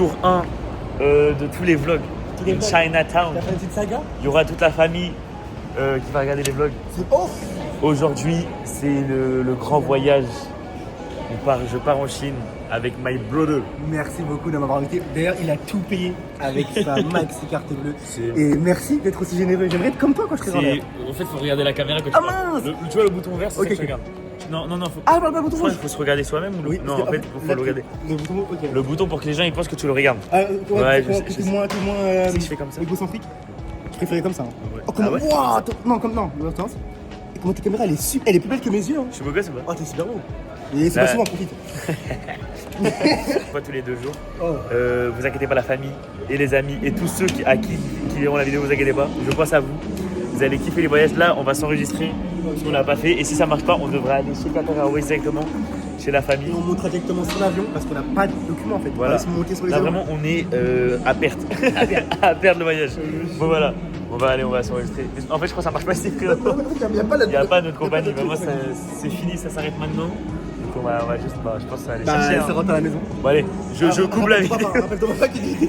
jour 1 de tous les vlogs. les In vlogs. Chinatown. T'as fait une petite saga? Il y aura toute la famille qui va regarder les vlogs. C'est off. Aujourd'hui, c'est le grand voyage. Je pars en Chine avec my brother. Merci beaucoup de m'avoir invité. D'ailleurs, il a tout payé avec sa maxi carte bleue. C'est- Et merci d'être aussi généreux. J'aimerais être comme toi quand je serai grand. En fait, il faut regarder la caméra quand tu Ah parles. mince. Tu vois le bouton vert, c'est Ok, ça que tu ok. regardes. Non, faut... Ah, bah, bouton Je crois rouge. qu'il faut se regarder soi-même ou le... Oui, Non, parce en que, fait, il faut le regarder. Le bouton, ok. Le bouton pour que les gens ils pensent que tu le regardes. Ah, Ouais, que je t'es sais. moins, Si je fais comme ça. égocentrique. Je préférais comme ça. Hein. Ouais. Oh, comment Ah ouais Wouah, attends, non, comme non. Attends. Et comment ta caméra, elle est plus belle que mes yeux. Hein. Je suis beau gosse ou pas? Oh, t'es super beau. Et c'est Bah. pas souvent, profite. Pas tous les 2 jours. Oh. Vous inquiétez pas, la famille et les amis et tous ceux qui verront la vidéo, vous inquiétez pas. Je pense à vous. Vous allez kiffer les voyages là, on va s'enregistrer ce qu'on n'a pas fait. Et si ça marche pas, on devrait aller chez Qatar Airways directement, chez la famille. Et on montera directement sur l'avion parce qu'on n'a pas de documents en fait. Voilà. On va se monter sur les Là avions. vraiment on est à perte. à perdre le voyage. Bon voilà. On va s'enregistrer. En fait je crois que ça marche pas ici. Il n'y a pas Il n'y a pas notre compagnie. Vraiment c'est fini, ça s'arrête maintenant. Donc on va juste, je pense que ça va aller chercher. Bah, ça rentre à la maison. Bon allez, je coupe la vidéo. Rappelle-toi pas qui dit.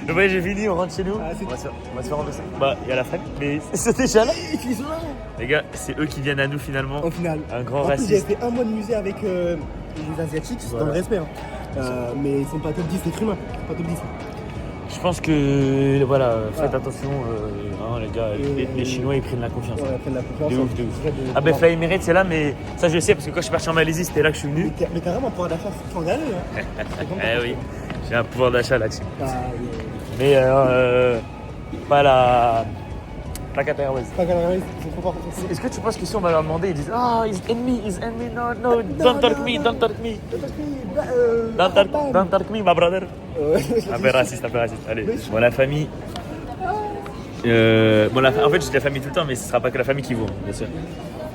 Le voyage est fini, on rentre chez nous. Ah, c'est- On va se faire rembourser. Bah il y a la famille, mais c'est déjà là. Ils sont là. Les gars, c'est eux qui viennent à nous finalement. Au final. Un grand En plus, raciste. j'ai fait un mois de musée avec les Asiatiques, c'est Voilà. dans le respect. Hein. Mais ils sont pas top 10, les humains. Pas top 10. Je pense que voilà, faites Voilà. attention, les gars, les Chinois ils prennent la confiance. Ouais, après de la confiance. De ouf, de ouf. Ah ben Fly Emirates c'est là, mais ça je le sais parce que quand je suis parti en Malaisie c'était là que je suis venu. Mais carrément, pour d'achat, faut en gagner. Hein. C'est comme Eh oui, j'ai un pouvoir d'achat là-dessus. Ah, Mais pas Qatar Airways. pas gagner, c'est trop fort. Est-ce que tu penses que si on va leur demander, ils disent ah, he's enemy, no, don't talk me. Don't talk me, my brother. Un peu raciste, Allez, bon la famille. En fait je dis la famille tout le temps, mais ce sera pas que la famille qui vaut, bien sûr.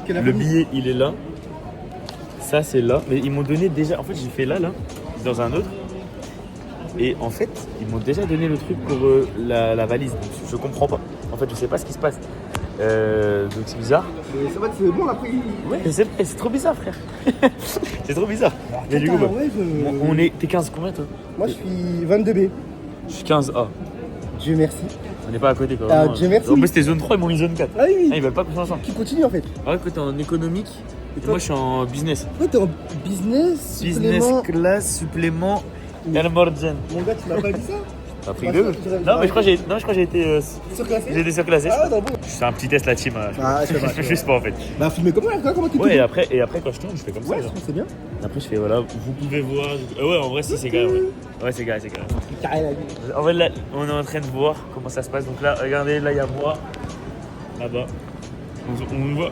Le billet il est là. Ça c'est là. Mais ils m'ont donné déjà. En fait j'ai fait là, dans un autre. Et en fait ils m'ont déjà donné le truc pour la valise. Donc, je comprends pas. En fait je sais pas ce qui se passe. Donc c'est bizarre. Mais ça va, c'est bon après. Ouais, c'est trop bizarre frère. C'est trop bizarre. Mais du coup, on est. T'es 15 combien toi? Moi je suis 22B. Je suis 15A. Dieu merci. On n'est pas à côté quoi. Ah, vraiment. Dieu merci. En plus t'es zone 3, ils m'ont mis zone 4. Ah oui, oui. Ah, ils veulent pas qu'on soit ensemble. Qui continue en fait. Ah ouais, que t'es en économique. Et toi moi je suis en business. Ouais, t'es en business. Business supplément. class, supplément, Airmorgen. Mon gars, tu m'as pas dit ça? T'as pris Bah, deux? je dirais- Non, mais je crois que j'ai été. Surclassé? J'ai été surclassé. Ah, non, bon. Je fais un petit test la team. Ah, je sais pas. Juste pas en fait. Bah, filmez comme ça, comment tu Ouais, et après quand je tourne, je fais comme ça. Ouais, je genre. trouve que c'est bien. Après je fais voilà, vous pouvez voir. Ouais, en vrai si c'est carré. Ouais, c'est carré. Carré la vie. En fait là, on est en train de voir comment ça se passe. Donc là, regardez, là il y a moi, là-bas. On nous voit, ouais,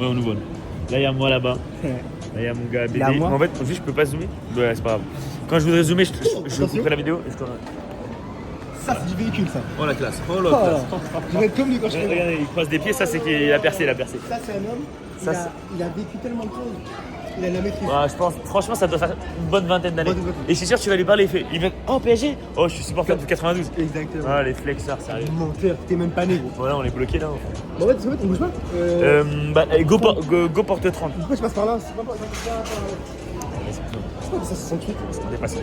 on nous voit. Là il y a moi là-bas. Là il y a mon gars bébé. Là, moi. En fait, juste je peux pas zoomer. Ouais, c'est pas grave. Quand je voudrais zoomer, je attention. couperai la vidéo et je tournerai. Ça, c'est du véhicule, ça. Oh la classe. Oh Oh la là. classe. Je vais être comme lui quand je fais. Regardez, il croise des pieds, ça c'est qu'il a percé, Ça, c'est un homme. Ça, Il a vécu tellement de choses. Il a la maîtrise. Ouais, je pense, franchement, ça doit faire une bonne vingtaine d'années. Bonne vingtaine. Et je suis sûr, tu vas lui parler, il va oh PSG. Oh, je suis supporter du 92. Exactement. Ah, les flexeurs, sérieux. Menteur, t'es même pas né, gros. Voilà, on est bloqué là. Bon, ouais, c'est vrai, on bouge pas. Go porte 30. Pourquoi tu passes par là? C'est pas c'est quoi ça, 68? Dépasse.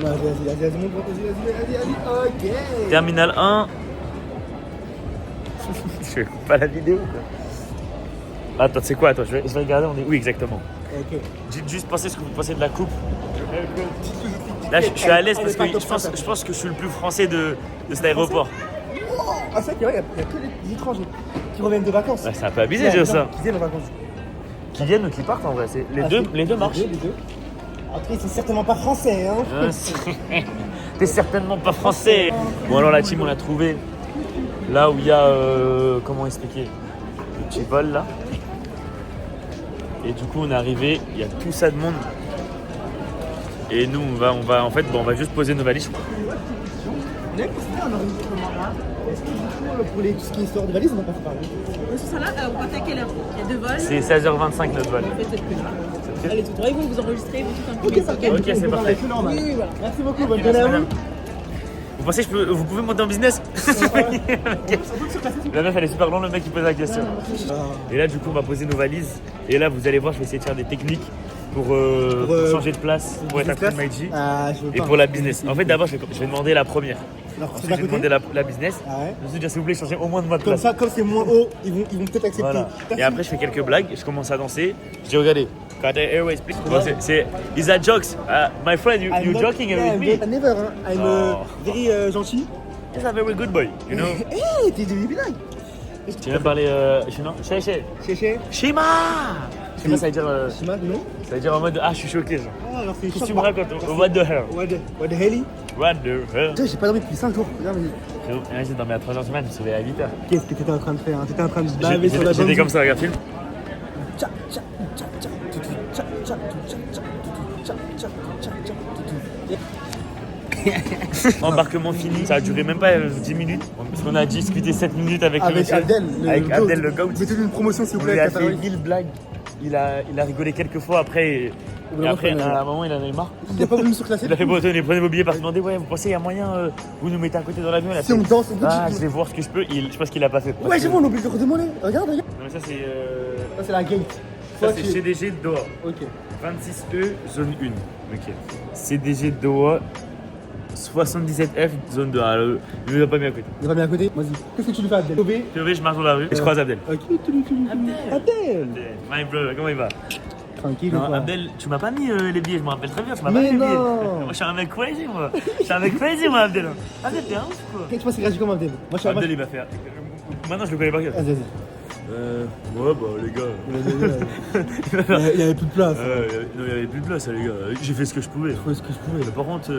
Non, vas-y, mon pote, vas-y. Ok. Terminal 1. Je coupe pas la vidéo quoi. Attends, c'est quoi? Attends, je vais regarder, on est où exactement? Ok. Dites juste penser ce que vous pensez de la coupe. Là, je suis à l'aise parce que je pense que je suis le plus français de cet aéroport. Ah, c'est vrai qu'il y a que les étrangers qui reviennent de vacances. Ouais, c'est un peu abusé de dire ça. Qui viennent en vacances. Qui viennent ou qui partent en vrai, les deux marchent. Les deux. Après, ils sont certainement pas français, hein. T'es certainement pas français. Bon alors la team on l'a trouvé là où il y a comment expliquer le petit vol là. Et du coup on est arrivé, il y a tout ça de monde. Et nous on va en fait on va juste poser nos valises. On a une question, on a une Est-ce que du coup, pour tout ce qui est histoire de valise, on va passer par où? Ce soir là, vous partez à quelle heure? Il y a deux vols. C'est 16h25 notre vol. Allez, tout droit, ils vont vous enregistrer, vous tout un peu. Ok, ça Ok, c'est parfait. normal. Oui, voilà. Merci beaucoup, bonne journée à vous. Vous pensez que vous pouvez monter en business? La meuf elle est super longue, le mec qui pose la question. Et là du coup on va poser nos valises. Et là vous allez voir, je vais essayer de faire des techniques. pour changer de place, pour être après Meiji. Ah, je veux Et pas. pour la business. En fait, d'abord, je vais demander la première. Alors, Ensuite, c'est je à vais côté. demander la business. Ah ouais. Je vais dire, s'il vous plaît, changez au moins de ma Comme place. ça, comme c'est moins haut, ils vont peut-être accepter. Voilà. Et après, je fais quelques blagues, je commence à danser. Je dis, regardez, Qatar Airways, please. Bon, c'est, is that jokes? My friend, you joking with me? Never, hein. I'm Oh. very gentil. He's a very good boy, you know? Eh, t'es devenu bilingue. Tu viens parler chinois? Chéché. Chéché. Shima! Shima, ça veut dire. Shima, non? Ça veut dire en mode, ah, je suis choqué, genre. Ah, alors c'est Qu'est-ce que tu me racontes? What the hell? What the hell? What the hell? Putain, j'ai pas dormi depuis 5 jours. Regarde, Frérot, j'ai dormi à 3h du matin, je me suis réveillé à 8h. qu'est-ce que t'étais en train de faire? T'étais en train de baver sur la J'étais comme ça, regarde, film. Tcha, tcha, tcha, tcha, toutou, tcha, tcha, tcha, tcha, toutou, tcha, tcha, tcha, tcha, toutou. Embarquement fini, ça a duré même pas 10 minutes. Parce qu'on a discuté 7 minutes avec le Avec monsieur. Abdel, Avec Abdel, le goat. Mettez-lui une promotion s'il vous On plaît. lui a Qatar fait Airways. 1000 blagues. Il a rigolé quelques fois après. Et Vraiment, après, pas mal. à un moment, il en avait marre. Il a pas voulu me surclasser. Il a fait bon, tenez, prenez vos billets parce qu'il demandait, ouais, vous pensez, il y a moyen, vous nous mettez à côté dans l'avion. Il a Si fait, on danse, on peut ah, que je vais voir ce que je peux. Je pense qu'il a pas fait. Parce Ouais, que- c'est bon, on oublie de redemander. Regarde, regarde. Non, mais ça, c'est. Ça, c'est la gate. Ça, Toi, c'est tu- CDG Doha. Ok. 26E, zone 1. Ok. CDG Doha, 77F, zone 2. Alors, il ne va pas bien à côté. Il va bien à côté. Vas-y. Qu'est-ce que tu lui fais, Abdel? Sauvé. Théorie, je marche dans la rue et je croise Abdel. Ok. Abdel. My brother, comment il va? Tranquille. Non, ou pas? Abdel, tu m'as pas mis les billets, je me rappelle très bien, tu m'as pas Mais mis les billets. non. Moi, je suis un mec crazy, moi. Je suis un mec crazy, moi, Abdel. Abdel, t'es un ouf, quoi. Qu'est-ce que tu penses qu'il réagit comme Abdel? Moi, je suis Abdel, il va faire. Maintenant, je le connais pas. Vas-y, vas-y. Ouais, bah, les gars. Il y avait plus de place. Non, il y avait plus de place, les gars. J'ai fait ce que je pouvais. Je fais ce que je pouvais. Mais par contre,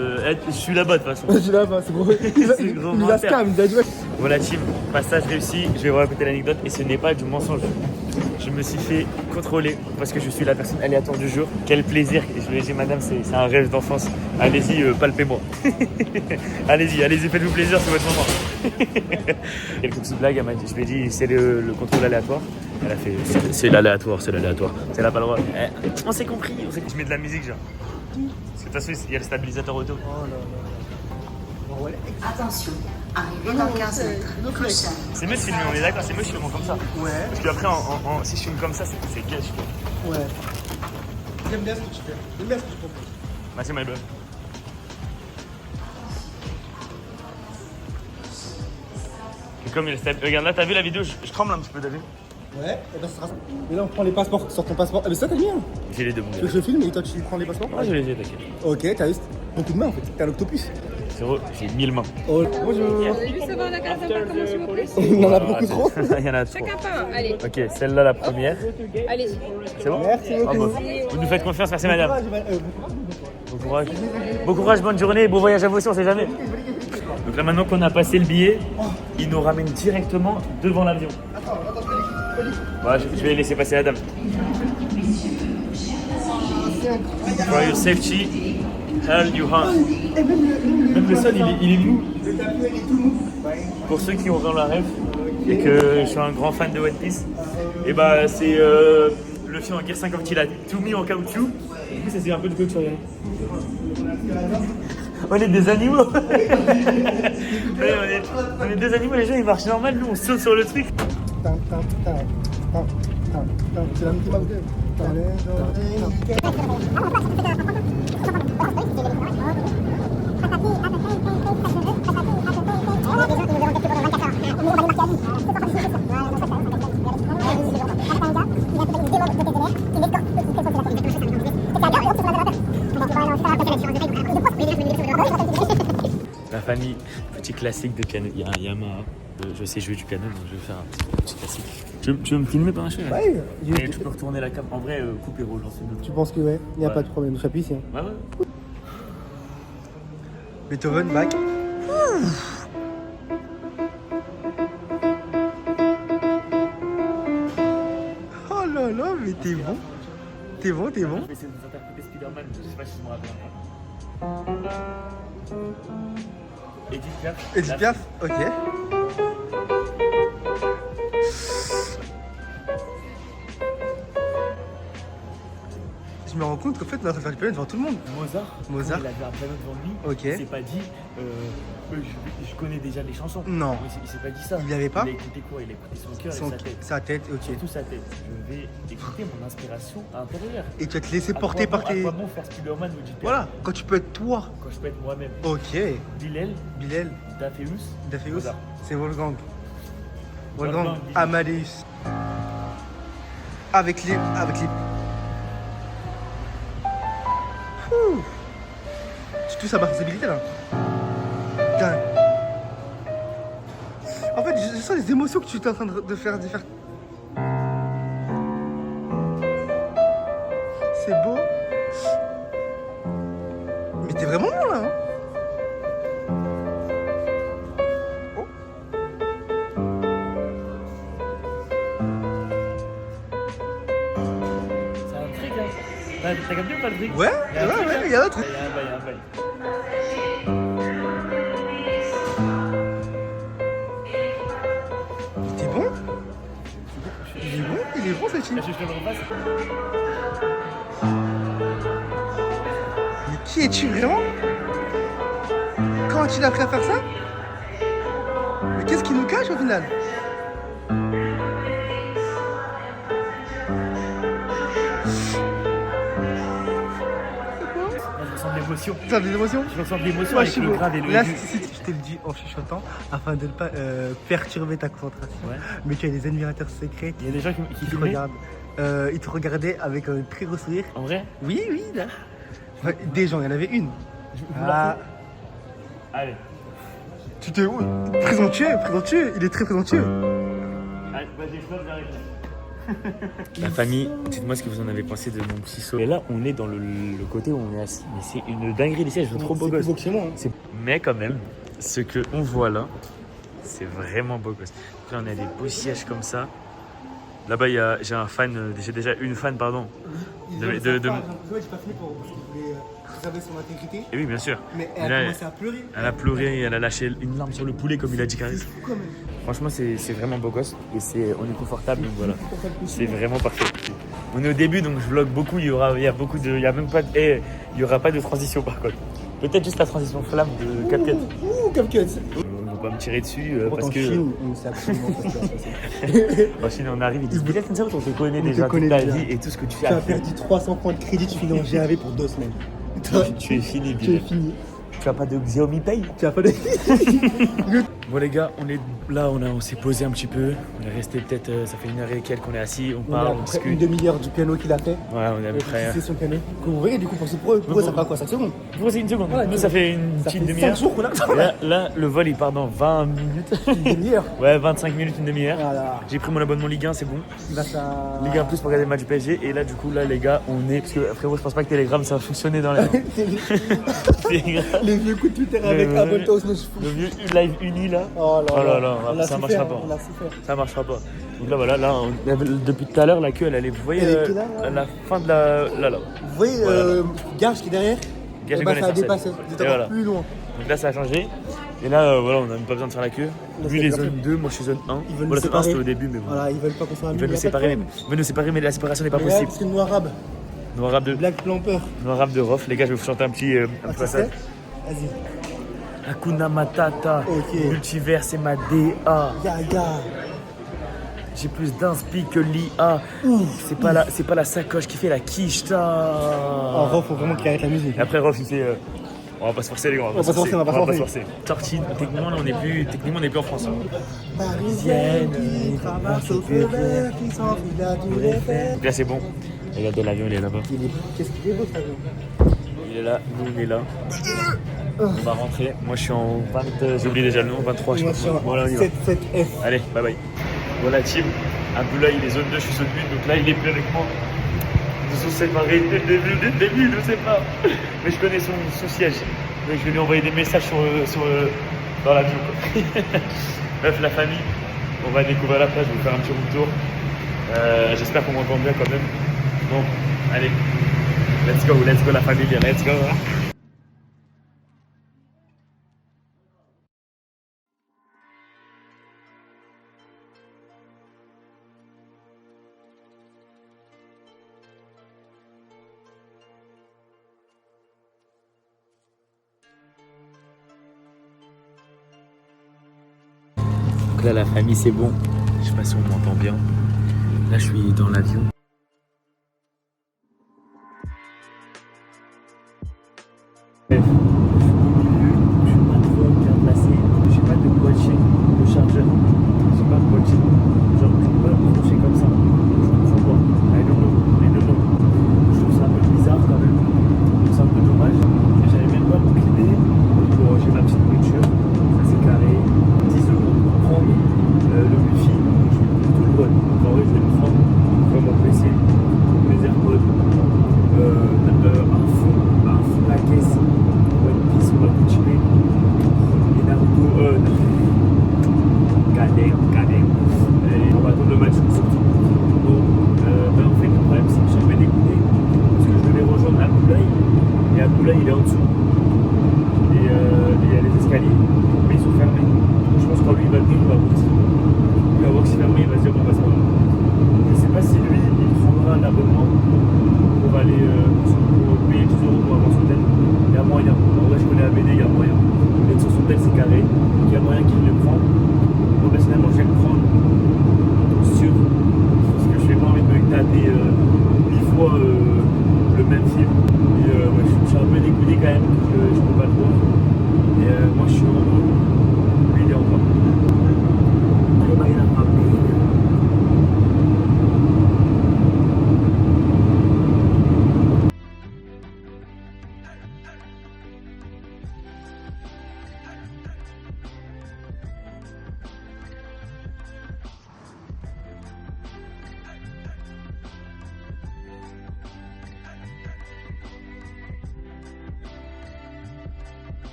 je suis là-bas, de toute façon. Je suis là-bas, c'est gros. C'est gros Il a menteur. scam, il a dit ouais. Voilà team, passage réussi, je vais vous raconter l'anecdote et ce n'est pas du mensonge. Je me suis fait contrôler parce que je suis la personne aléatoire du jour. Quel plaisir, et je lui ai dit madame c'est un rêve d'enfance, allez-y palpez-moi. allez-y, faites-vous plaisir, c'est votre moment. Quelques petites blagues, elle m'a dit, je lui ai dit c'est le contrôle aléatoire. Elle a fait c'est l'aléatoire, c'est là pas le droit. On s'est compris, je mets de la musique genre. Parce que de toute façon il y a le stabilisateur auto. Oh là là. Attention, arrivez dans 15 mètres. Prochaine. C'est mieux de filmer, on est d'accord, c'est mieux de filmer comme ça. Ouais. Parce qu'après, si je filme comme ça, c'est gâche. Ouais. J'aime bien ce que tu fais. J'aime bien ce que tu proposes. Merci, my bad. Et comme il est regarde là, t'as vu la vidéo, je tremble un petit peu, t'as vu? Ouais, et ben ça sera ça. Et là, on prend les passeports sur ton passeport. Ah, mais ça, t'as bien. J'ai les deux, mon Tu gars. veux que je filme et toi, tu prends les passeports? Moi, je les ai, t'inquiète. Ok, t'as juste beaucoup de mains en fait. T'es un octopus. C'est vrai, j'ai 1000 mains. Oh, bonjour. Juste savoir la carte d'embarquement, s'il vous plaît. On en a beaucoup trop. Il y en a trop. Chacun par un. Allez, Ok, celle-là, la première. allez-y. C'est bon? Merci Ah, beaucoup. bon. Vous nous faites confiance, merci madame. Bon courage. Bon courage, bonne journée, bon voyage à vous aussi, on sait jamais. Donc là, maintenant qu'on a passé le billet, il nous ramène directement devant l'avion. Ouais, je vais laisser passer la dame. For your safety, hold your hand. Même le sol, il est mou. Pour ceux qui ont dans la rêve et que je suis un grand fan de One Piece, et bah c'est le film en Gear 5 quand il a tout mis en caoutchouc. Du coup, ça c'est un peu de caoutchouc. On est des animaux. Ouais, on est des animaux, les gens ils marchent normal, nous on saute sur le truc. C'est la Mickey Mouse. La famille, petit classique de piano. Il y a un Yamaha. Je sais jouer du piano, donc je vais faire un petit classique. Tu veux me filmer pendant que je fais là? Ouais. Et tu peux retourner la cam. En vrai, coupe et roule, j'en sais deux. Tu penses que ouais, il n'y a Ouais. pas de problème. Je appuie ici. Hein. Ouais, ouais. Beethoven, Bach. Oh là là, mais t'es bon. T'es bon, t'es bon. Je vais essayer de vous interpréter Spider-Man, je sais pas si je me rappelle. Edith Piaf. Edith Piaf, ok. Je me rends compte qu'en fait, on est en train de faire du piano devant tout le monde. Mozart, Mozart. quand il avait un piano devant lui, Ok. il s'est pas dit je connais déjà les chansons. Non. Il s'est pas dit ça. Il l'avait pas. Il a écouté quoi? Il a écouté son cœur et sa tête. Sa tête, ok. Surtout sa tête. Je vais écouter mon inspiration à l'intérieur. Et tu vas te laisser porter par tes... À quoi bon faire Spider-Man ou Jupiter? Voilà, quand tu peux être toi. Quand je peux être moi-même. Ok. Bilal, Bilal, Dafeus, Dafeus, Mozart. c'est Wolfgang. Wolfgang Wolfgang Amadeus. Avec les... Ouh. Tu touches à ma sensibilité là. Putain. En fait, je sens les émotions que tu es en train de faire. C'est beau. Mais t'es vraiment bon là, hein. Oh. C'est un truc, hein. T'as capté ou pas le truc? Ouais, Il y a un truc, hein. il y a un truc. Il y a un bail, il y a un bail. T'es bon? Il est bon ce film. Je te le repasse. Mais qui es-tu vraiment? Comment tu l'as appris à faire ça? Mais qu'est-ce qui nous cache au final? Je ressens de l'émotion. T'as des émotions? Je ressens de l'émotion Moi, avec je suis le beau. grave et le Là, aigu. si je te le dis en chuchotant, afin de ne pas perturber ta concentration. Ouais. Mais tu as des admirateurs secrets Il y a des gens qui qui te filmaient. regardent. Ils te regardaient avec un très gros sourire. En vrai? Oui, là. Enfin, des gens, il y en avait une. Ah, Allez. tu te. Présomptueux, il est très présomptueux. Allez, vas-y, stop, j'arrive. La famille, dites-moi ce que vous en avez pensé de mon petit saut. Et là, on est dans le côté où on est assis. Mais c'est une dinguerie, les sièges sont trop beaux gosses. C'est chez moi. Hein. Mais quand même, ce qu'on voit là, c'est vraiment beau gosse. Donc là, on a des beaux sièges comme ça. Là-bas, j'ai un fan, j'ai déjà une fan, pardon. Ils De- ont de- sa de- part, j'ai pas fait pour parce qu'ils voulaient préserver son intégrité. Et oui, bien sûr. Mais Mais elle là, a commencé à pleurer. Elle a pleuré, elle a lâché une larme sur le poulet, comme il a dit Caris. C'est fou quand même. Franchement, c'est vraiment beau gosse. Et on est confortable, donc voilà. C'est vraiment parfait. On est au début, donc je vlog beaucoup. Il y a même pas il y aura pas de transition par contre. Peut-être juste la transition flamme de CapCut. Ouh, CapCut. On va pas me tirer dessus parce En que. Chine, on sait absolument pas ce qui va se passer. En Chine, on arrive, ils disent Bilal, on te connaît On déjà te connaît toute ta déjà. vie et tout ce que tu fais. Tu as perdu 300 points de crédit, tu finis en GAV pour 2 semaines. Tu es fini, Tu es Bilal. fini. Tu as pas de Xiaomi Pay? Tu as pas de. Bon les gars, on est là, on s'est posé un petit peu. On est resté peut-être, ça fait une heure et quelques qu'on est assis, on On a à parle, peu on près une discute. demi-heure du piano qu'il a fait. Ouais, on est à peu près. C'est son piano. Que vous voyez, du coup, pour ce pro, ça fera quoi, 5 secondes? Pour une seconde. Ouais, Nous, ça fait une Ça petite fait 5 demi-heure. jours qu'on a. Là, le vol il part dans 20 minutes. Une demi-heure. Ouais, 25 minutes, une demi-heure. Voilà. J'ai pris mon abonnement Ligue 1, c'est bon. Il va ça. Ligue 1 plus pour regarder le match du PSG. Et là, du coup, là, les gars, on est. Parce que frérot, je pense pas que Telegram ça va fonctionner dans les. Les vieux coups de Twitter avec Abel Toast, je fous. Le vieux live uni là. Oh là, on a ça souffert, marchera pas. on a souffert. Ça marchera pas. Donc là, voilà, là, depuis tout à l'heure, la queue, elle allait. Vous voyez Elle est plus là, là. la fin de la. Là. Vous voyez, Voilà. Gage qui est derrière? Gage Eh ben, et ça a Gonnet dépassé. Sarcelles. Vous êtes Et encore voilà. plus loin. Donc là, ça a changé. Et là, voilà, on n'a même pas besoin de faire la queue. Là, Vu c'est les parfait. zones 2, moi je suis zone 1. Ils veulent Bon, la nous zone 1 c'était séparer. au début, mais bon. Voilà, ils veulent pas qu'on soit un Ils veulent nous séparer, mais la séparation n'est pas Ouais, possible. parce que le noir arabe, Noir arabe de Black Plumper. Noir arabe de Rof, les gars, je vais vous chanter un petit Ah, tu passage. sais? Vas-y. Hakuna Matata, Ok. multivers c'est ma DA. Ya. J'ai plus d'inspi que l'IA. C'est pas la sacoche qui fait la quicheta. En vrai, faut vraiment qu'il arrête la musique. Et après Rof il fait on va pas se forcer les gars, on va pas se forcer. Sortie, techniquement on n'est plus en France. Parisienne qui traverse au feu vert, qui s'enfuit là tous les faits. Donc là c'est bon. Regardez l'avion, il est là-bas. Qu'est-ce qu'il est beau, ça, avion. Il est là, nous on est là. On va rentrer. Moi je suis en 20, j'ai oublié déjà le nom, 23 je Moi, crois. je suis en Voilà, on y va. 7F. Allez, bye bye. Voilà team, Abdoulaye il est zone 2, je suis zone 1, donc là il est plus avec moi. Ils se sont séparés dès le début, je sais pas. Mais je connais son siège. Donc je vais lui envoyer des messages dans l'avion. Quoi. Bref, la famille, on va découvrir la plage, je vais vous faire un petit room tour. J'espère qu'on m'entend bien quand même. Bon, allez, let's go la famille, let's go. Donc là, la famille, c'est bon. Je sais pas si on m'entend bien. Là, je suis dans l'avion. Bref, je suis au milieu, je suis pas trop bien placé. J'ai pas de boîtier de chargeur. J'ai pas de boîtier. Genre, je peux pas me brancher comme ça. Je comprends pas. I don't know. Je trouve ça un peu bizarre quand même. C'est un peu dommage. J'avais même pas mon clé pour j'ai ma petite voiture. Ça c'est carré. 10 € pour prendre le wifi. Donc je vais plutôt le vol. Donc en vrai, je vais le prendre comme mon PC, mes AirPods, un fond à caisse, One Piece, on va continuer. Et Naruto, Kadem. Et on va attendre le match surtout. Bon, en fait, le problème c'est que je suis un peu dégoûté parce que je devais rejoindre Abdoulaye et Abdoulaye il est en dessous. Et il y a les escaliers, mais ils sont fermés. Je pense que quand lui il va venir, il va voir que c'est fermé, il va se dire bon bah ça va. Je sais pas si lui il prendra un abonnement pour aller pour payer 10 € pour avoir son hôtel. Il y a moyen. En vrai je connais ABD, il y a moyen. D'être sur son hôtel c'est carré, donc il y a moyen qu'il le prenne. Moi personnellement je vais le prendre sûr, parce que je n'ai pas envie de me taper 8 fois le même film. Et ouais, je suis un peu dégoûté quand même que je peux pas le voir. Et moi je suis en haut, lui il est en bas.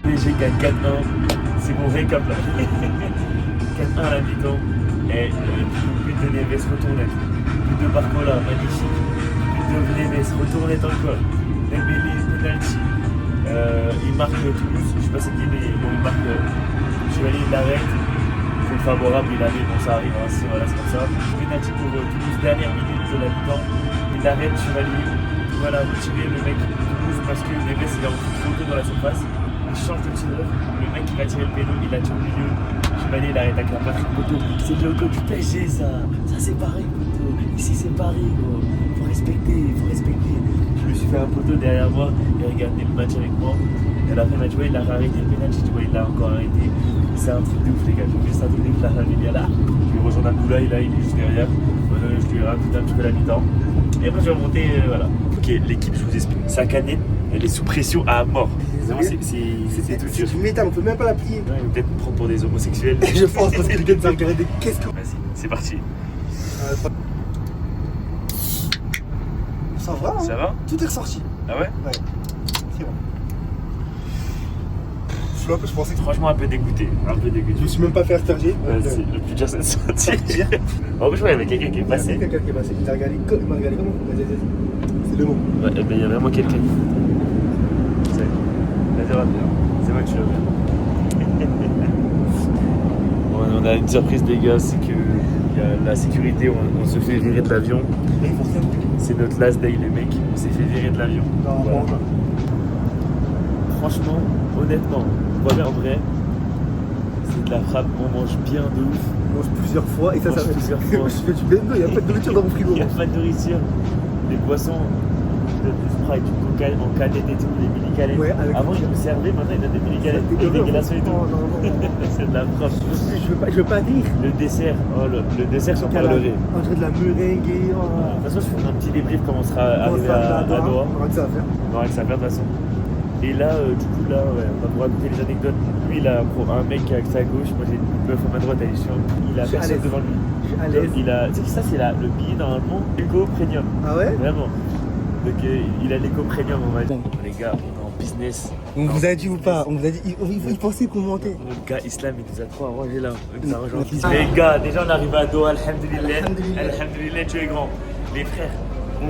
PSG gagne 4-1, c'est mon récap là. 4-1 à la mi-temps. Et but de Neves retournette. But de Barcola, magnifique. But de Neves retournette encore. Dembélé, penalty. Il marque Toulouse, je sais pas c'est qui, mais bon, il marque Chevalier, il l'arrête. C'est favorable, il arrive, bon ça arrive, hein, c'est voilà, c'est comme ça. Penalty pour Toulouse, dernière minute de la mi-temps. Il arrête Chevalier. Voilà, retirer le mec de Toulouse parce que Neves il est rentré trop tôt dans la surface. Il change de tireur, le mec qui va tirer le pédo, il a tiré au milieu. Chevalier il arrête avec la Patrick Poto. C'est le logo du PSG ça c'est pareil Poto. Ici c'est Paris gros. Faut respecter. Je me suis fait un poteau derrière moi et regardé le match avec moi. Et à la fin du match, ouais, il a arrêté le pénalty, tu vois, il l'a encore arrêté. C'est un truc de ouf les gars, c'est un truc de ouf, la famille est là. Je vais rejoindre Abdoulaye, là il est juste derrière. Je lui ai raconté un petit peu la mi-temps. Et après je vais remonter, voilà. Ok, l'équipe je vous explique. Sa canette, elle est sous pression à mort. C'est tout dur. Tu m'étonnes, on peut même pas la plier. Ouais, ils vont peut-être me prendre pour des homosexuels. Je pense parce que le gars va regarder qu'est-ce que. Vas-y, c'est parti. Ça va hein. Ça va? Tout est ressorti. Ah ouais? Ouais. C'est bon. Je pensais que Franchement un peu dégoûté. je me suis même pas fait recharger. Vas-y, le plus dur c'est de sortir. En vrai je vois il y avait quelqu'un qui est passé. Il y a quelqu'un qui est passé. Il m'a regardé comment? Vas-y. C'est le mot. Ouais, ben il y a vraiment quelqu'un. Vas-y, c'est moi que tu l'as. Bon, on a une surprise les gars, c'est que il y a la sécurité, on se fait virer de l'avion. C'est notre last day les mecs, on s'est fait virer de l'avion. Voilà. Franchement, honnêtement, on voit bien en vrai, c'est de la frappe, on mange bien de ouf. On mange plusieurs fois et ça fait plusieurs fois. Je fais du bendo, il n'y a pas de nourriture dans mon frigo. Il n'y a pas de nourriture. Les boissons, ils donnent du Sprite, du Coca en canette et tout, les mini-canettes. Ouais, avant ils nous servaient, maintenant ils donnent des mini-canettes avec des glaçons et tout. Non. C'est de la frappe. Je veux pas dire. Le dessert, le dessert j'en parlerai. On dirait de la meringue et. De toute façon, je ferai un petit débrief quand on sera arrivé à Doha. On aura que ça à faire. On aura que ça à faire de toute façon. Et là, du coup, là, ouais, on va vous raconter les anecdotes. Lui, il a un mec avec sa gauche, moi j'ai une meuf à ma droite, elle est chiante. Il a Je suis à personne l'aise. devant lui. Je suis à l'aise. Tu sais que ça, c'est le billet normalement Eco Premium. Ah ouais? Vraiment. Donc, il a l'Eco Premium, on va dire. Bon, les gars, on est en business. On vous a dit ou pas? On vous a dit, il pensait qu'on mentait. Le gars Islam, il nous a trop arrangé là. Il nous a rejoint. Ah. Les gars, déjà on arrive à Doha, alhamdoulilah. Alhamdoulilah. Alhamdoulilah, tu es grand. Les frères, on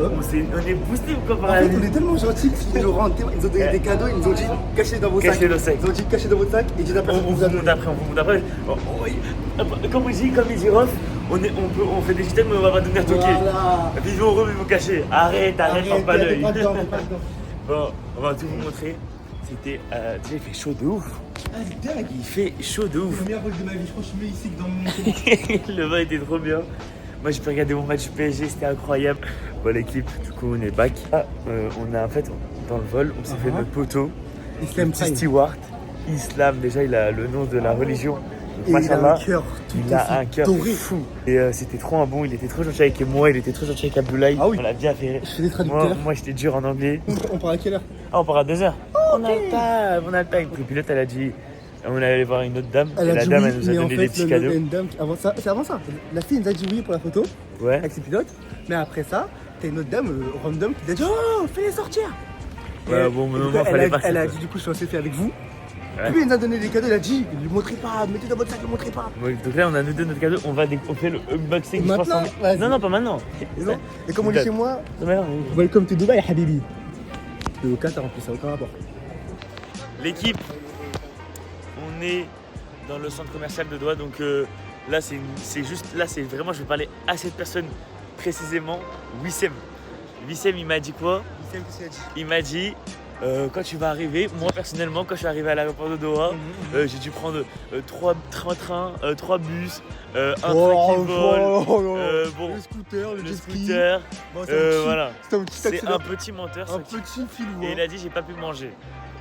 est boostés ou quoi par En la fait, vie. on est tellement gentils qu'ils nous ont donné des cadeaux, ils nous ont dit cachez dans vos sacs. Cachez le sac. Ils ont dit cachez dans votre sac et dites à On personne. vous monte après, on vous monte après. Comme il dit Rof, on fait des systèmes mais on va pas devenir toqués. Voilà. Et puis ils vont vous cacher. Arrête, ferme pas l'œil. Pas dedans, pas dedans. Bon, on va tout vous montrer. C'était. Déjà, il fait chaud de ouf. Ah, c'est dingue. Il fait chaud de ouf. Le meilleur vol de ma vie, je crois que je suis mieux ici que dans mon Le vin était trop bien. Moi, j'ai pu regarder mon match PSG, c'était incroyable. Bon, l'équipe, du coup, on est back. On a en fait, dans le vol, on s'est fait notre poteau. Islam Le petit Prime. steward. Islam, déjà, il a le nom de la religion. Et il a Machallah. un cœur tout Il a aussi un cœur doré. fou. Et c'était trop un bon, il était trop gentil avec moi, il était trop gentil avec Abdoulaye. Ah oui. On l'a bien fait. Je fais des traducteurs. Moi j'étais dur en anglais. On part à quelle heure? Ah, on part à 2h. On a le time, on a le time. Le pilote, elle a dit, on allait voir une autre dame. Elle et a la dit dame, oui, elle nous a mais en donné fait, des petits cadeaux. une dame, avant ça, c'est avant ça. La fille nous a dit oui pour la photo Ouais. avec ses pilotes, mais après ça, t'as une autre dame, random, qui t'a dit oh, fais-les sortir. Ouais, Et- bon, et non, du coup, fallait pas. elle a dit du coup, je suis en selfie avec vous. Ouais. Puis elle nous a donné des cadeaux, elle a dit ne le montrez pas, mettez dans votre sac, ne le montrez pas. Ouais, donc là, on a nous deux notre cadeau. On fait le unboxing. je pense, Maintenant, vas-y. Non, pas maintenant. Et, non. Et comme on est chez moi, Non, mais non. welcome to Dubai, Habibi. Le au Qatar en plus, ça n'a aucun rapport. L'équipe, on est dans le centre commercial de Doha. Donc là, c'est juste. Là, c'est vraiment. Je vais parler à cette personne précisément. Wissem. Wissem, il m'a dit quoi? Qu'est-ce qu'elle a dit? Il m'a dit. Quand tu vas arriver, moi personnellement, quand je suis arrivé à l'aéroport de Doha, j'ai dû prendre 3 trains, 3 bus, un train qui vole, bon, le scooter, le le jet ski. scooter, Bon, c'est un petit- voilà. c'est un petit C'est taxi un là. petit menteur. Un ça. petit fil Et il a dit j'ai pas pu manger.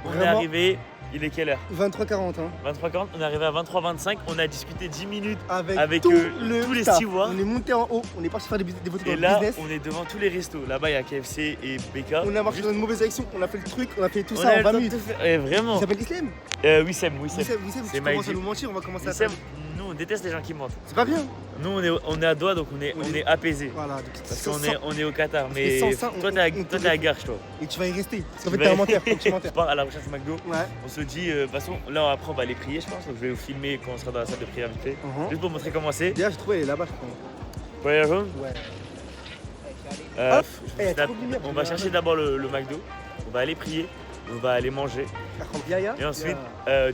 On est Vraiment. arrivé, il est quelle heure? 23h40 hein. 23h40, on est arrivé à 23h25, on a discuté 10 minutes. Avec tous le les staff. stewards. On est monté en haut, on est parti faire des photos dans Et le là, business. on est devant tous les restos. Là-bas, il y a KFC et BK. On a marché dans une mauvaise direction, on a fait le truc, on a fait tout On ça a en le 20 temps de minutes. tout faire. Eh, vraiment. Il s'appelle Islam. Wissem. Wissem, C'est si tu commences Maïdi. à nous mentir, on va commencer à Wissem, faire. nous on déteste les gens qui mentent. C'est pas bien. Nous on est à Doha donc on est apaisé. Voilà. donc Parce sans- qu'on est au Qatar. que Mais sans ça, toi on t'es à Garche toi. Et tu vas y rester. Parce qu'en Tu fait, vas- t'es un menteur, faut que tu menteur. Je pars à la recherche McDo. Ouais. On se dit, de toute façon, là après on va aller prier je pense. Donc je vais vous filmer quand on sera dans la salle de prière vite fait. Juste pour montrer comment c'est. Déjà, j'ai trouvé, elle est là-bas, je crois. Prayer room. Ouais. Euh, Eh, trop lumière, on va chercher d'abord le McDo. On va aller prier. On va aller manger. Yaya. Et ensuite,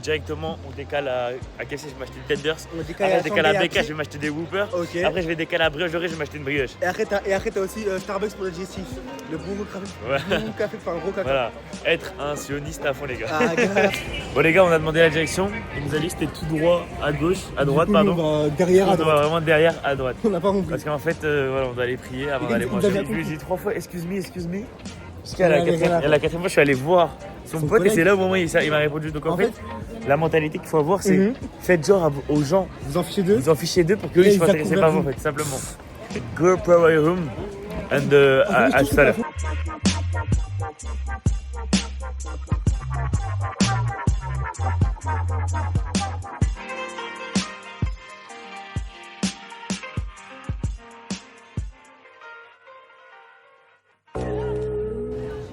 directement, on décale à KFC, je vais m'acheter des tenders. On décale Après, à je décale à Shanghai, BK, après. je vais m'acheter des Whoopers. Ok. Après, je vais décaler à brioche dorée, je vais m'acheter une brioche. Et après, t'as aussi Starbucks pour le digestif. Le bon café. Ouais. Le bon café, enfin, un gros café. Voilà, être un sioniste à fond, les gars. Ah, gars. Bon, les gars, on a demandé la direction. Il nous a dit que c'était tout droit à gauche, à droite, Du coup, nous, pardon. on va derrière à On va droite. vraiment derrière à droite. On n'a pas compris. Parce qu'en fait, voilà, on doit aller prier avant Et d'aller vous manger. avez Je lui ai compris. dit 3 fois, excuse me. Jusqu'à Ouais, la quatrième. ouais, Et à la quatrième fois, je suis allé voir son Son pote et collègue. c'est là au moment où il m'a répondu. Donc en En fait, la mentalité qu'il faut avoir, c'est Mhm. faites genre aux gens, Vous en fichez d'eux. vous en fichez d'eux pour qu'eux Et ils ils soient intéressés par vous, en convertissent. fait, simplement. Go prayer room and à tout à l'heure.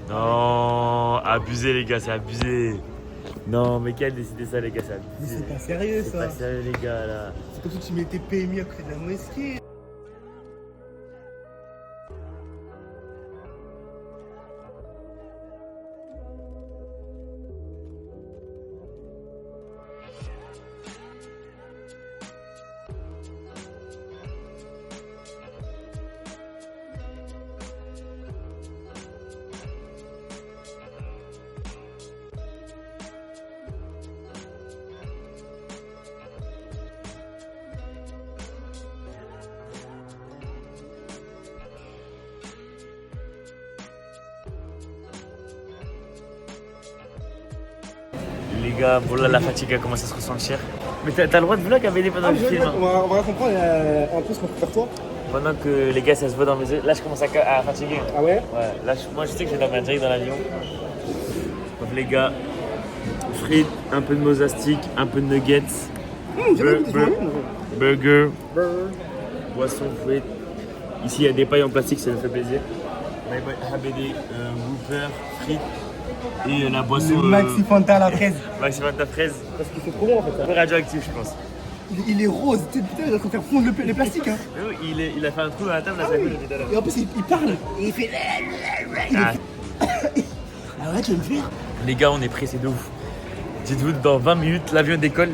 Non, abusé les gars, c'est abusé. Non, mais qui a décidé ça les gars, c'est Mais abusé. c'est pas sérieux C'est ça. pas sérieux les gars là. C'est comme si tu mettais PMI à côté de la mosquée. Les gars, bon là la fatigue a commencé à se ressentir. Mais t'as le droit de vlog avec des pendant le film. Hein. On va comprendre un peu ce qu'on peut faire toi. Pendant que les gars ça se voit dans mes yeux, là je commence à fatiguer. Ah ouais? Ouais, là moi je sais que je vais dormir direct dans l'avion. Donc les gars, frites, un peu de mozastic, un peu de nuggets, burger, boisson, frites. Ici il y a des pailles en plastique, ça nous fait plaisir. Habedi, Whopper, frites, Et la boisson. Le Maxi Fanta à la fraise. Maxi Fanta fraise. Parce qu'il fait trop bon en fait. Un peu radioactif, je pense. Il est rose, tu sais, putain, il va faire fondre les plastiques. Hein. Mais oui, il a fait un trou dans la table, là, ça fait tout à l'heure. Et en plus, il parle. Et il fait. Ah. Ah ouais, tu veux me faire? Les gars, on est pressés de ouf. Dites-vous, dans 20 minutes, l'avion décolle.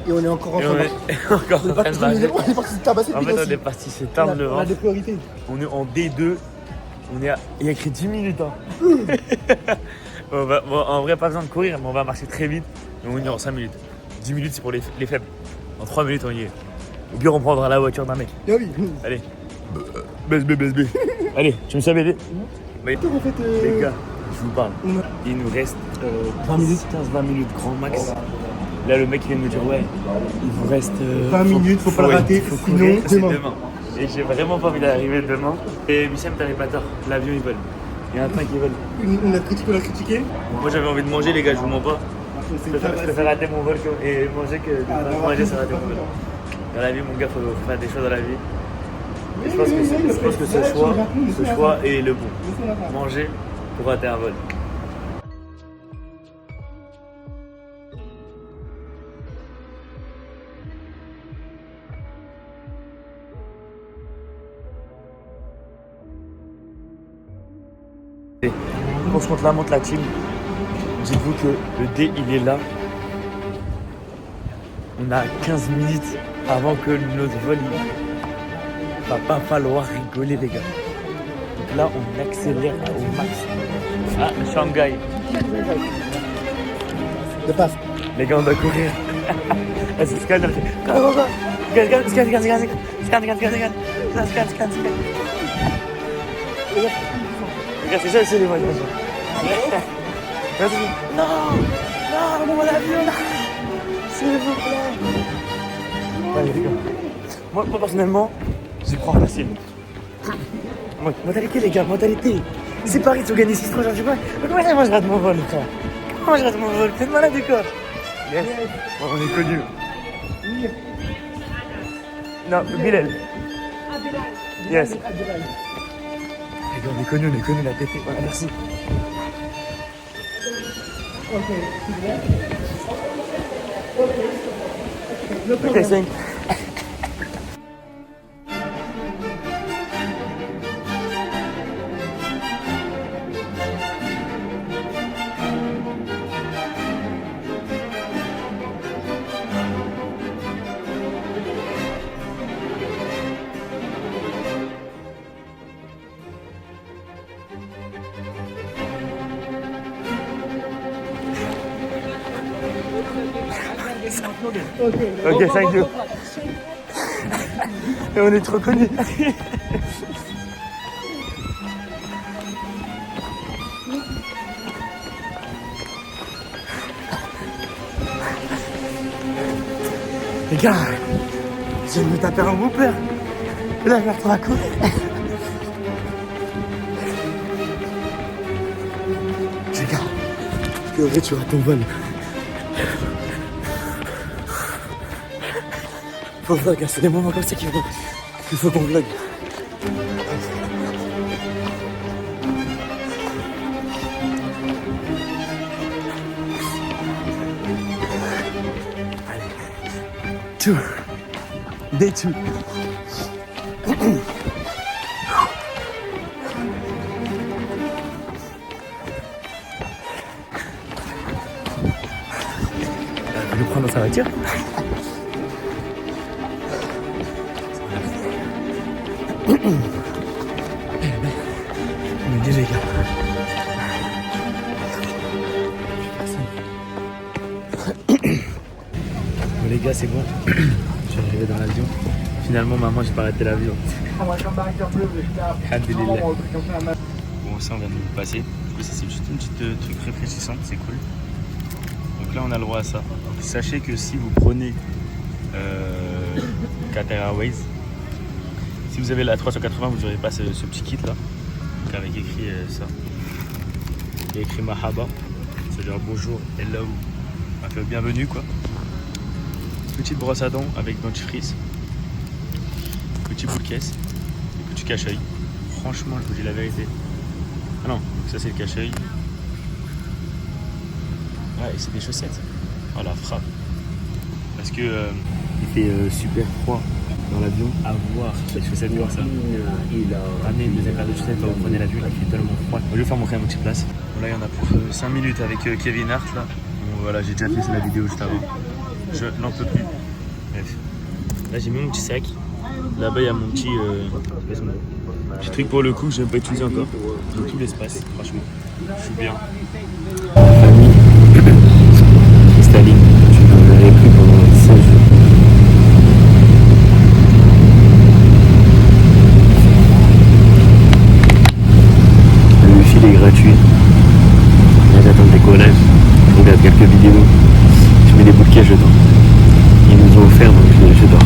Et on est encore en Et train on de est encore en train de marcher. On est parti se tabasser. En fait, on est parti se tendre le On a ventre. des priorités. On est en D2. On est à... Il y a écrit 10 minutes. Hein. Bon, en vrai, pas besoin de courir, mais on va marcher très vite. Et on y est en 5 minutes. 10 minutes, c'est pour les faibles. En 3 minutes, on y est. Ou bien on prendra la voiture d'un mec. Ah oui. Allez. BSB. Allez, tu me sais aider? Mais, En fait, les gars, je vous parle. Il nous reste 20 minutes. 15-20 minutes grand max. Là, le mec il vient de me dire, ouais, il vous reste 20 minutes, faut pas le rater, sinon courir, c'est demain. Et j'ai vraiment pas envie d'arriver demain. Et Wissem, t'avais pas tort, l'avion il vole. Il y a un train qui vole. On l'a critiqué. Moi j'avais envie de manger, les gars, je vous mens pas. Je préfère rater mon vol et manger que de pas manger, c'est rater mon vol. Dans la vie, mon gars, faut faire des choses dans la vie. Et je pense que ce choix est le bon. Manger pour rater un vol. On se monte la team. Dites-vous que le dé il est là. On a 15 minutes avant que notre vol il va pas falloir rigoler les gars. Donc là on accélère au max. Ah Shanghai. De passe. Les gars on doit courir. Ah, c'est scan. Scan. Regarde, c'est ça, c'est les voyages. Non, mon avion, s'il vous plaît. Allez, les gars. Moi, personnellement, j'y prends facile. Modalité, les gars, modalité. C'est Paris, tu gagnes 6-3, je sais pas. Comment moi je rate mon vol, frère? Comment je rate mon vol? Faites malade, d'accord? Yes. Bon, on est connus. Non, Bilal. Yes. Les gars, on est connus, la pété. Voilà, merci. Ok, 5. Ok, thank you. Et on est trop connus. Les gars, je viens de me taper un whooper. Et là, je vais retrouver à courir. Les gars, que vrai, tu rates ton vol. Faut vlog, c'est des moments comme ça qu'il faut qu'on vlog. Allez. Day 2. Elle veut nous prendre dans sa voiture. On est des les gars. Bon les gars, c'est bon. Je suis arrivé dans l'avion. Finalement maman, j'ai pas arrêté l'avion. Alhamdulillah. Bon ça on vient de nous passer. Du coup ça c'est juste une petite truc réfléchissante, c'est cool. Donc là on a le droit à ça. Donc, sachez que si vous prenez Qatar Airways, si vous avez la 380, vous n'aurez pas ce petit kit là, donc avec écrit ça. Il y a écrit Mahaba, c'est-à-dire bonjour, hello, enfin bienvenue quoi. Petite brosse à dents avec dentifrice, petit bout de caisse, et petit cache-œil. Franchement, je vous dis la vérité. Ah non, donc ça c'est le cache-œil. Ouais, et c'est des chaussettes. Voilà, frappe. Parce que il fait super froid dans l'avion. À voir les chaussettes comme ça. Ramenez une deuxième paire de chaussettes quand vous prenez l'avion, il fait tellement froid. Je vais faire montrer mon petit place. Bon, là, il y en a pour 5 minutes avec Kevin Hart là. Bon, voilà, j'ai déjà fait la vidéo juste avant. Je n'en peux plus. Bref. Là, j'ai mis mon petit sac. Là-bas, il y a mon petit truc pour le coup que je n'ai pas utilisé encore. Dans tout l'espace, franchement. Je suis bien. Cristalline, tu ne verrais plus pendant 16 jours. Le wifi est gratuit. Là, j'attends le décollage. Je regarde quelques vidéos. Je mets des boules de cash dedans. Ils nous ont offert, donc je dors.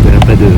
Il n'y a pas de...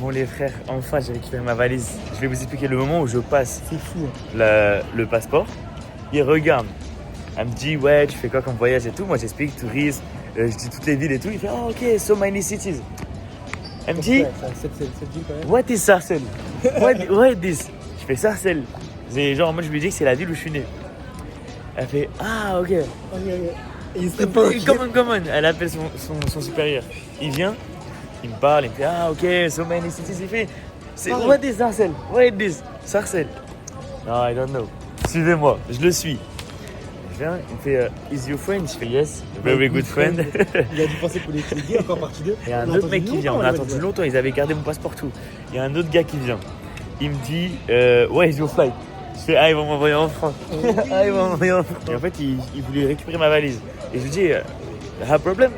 Bon les frères, enfin j'ai récupéré ma valise. Je vais vous expliquer le moment où je passe le passeport. Il regarde. Elle me dit ouais tu fais quoi comme voyage et tout. Moi j'explique tourisme, je dis toutes les villes et tout. Il fait oh ok so many cities. Elle me dit what is Sarcelles? What this? Je fais Sarcelles. Genre moi je lui dis que c'est la ville où je suis né. Elle fait ah ok. Come on. Elle appelle son supérieur. Il vient. Il me parle, il me fait ah ok, so many cities, il fait c'est what is Sarcelles? What is this? Sarcelles. No, I don't know. Suivez-moi, je le suis. Je viens, il me fait is your friend? Je fais yes, very good friend. Il a dû penser pour les gays, encore partie 2. Il y a un autre mec qui vient, on a attendu longtemps, ils avaient gardé mon passeport tout. Il y a un autre gars qui vient. Il me dit where is your flight? Je fais ah ils vont m'envoyer en France. Ah ils vont m'envoyer en France. Et en fait il voulait récupérer ma valise. Et je lui dis have problem?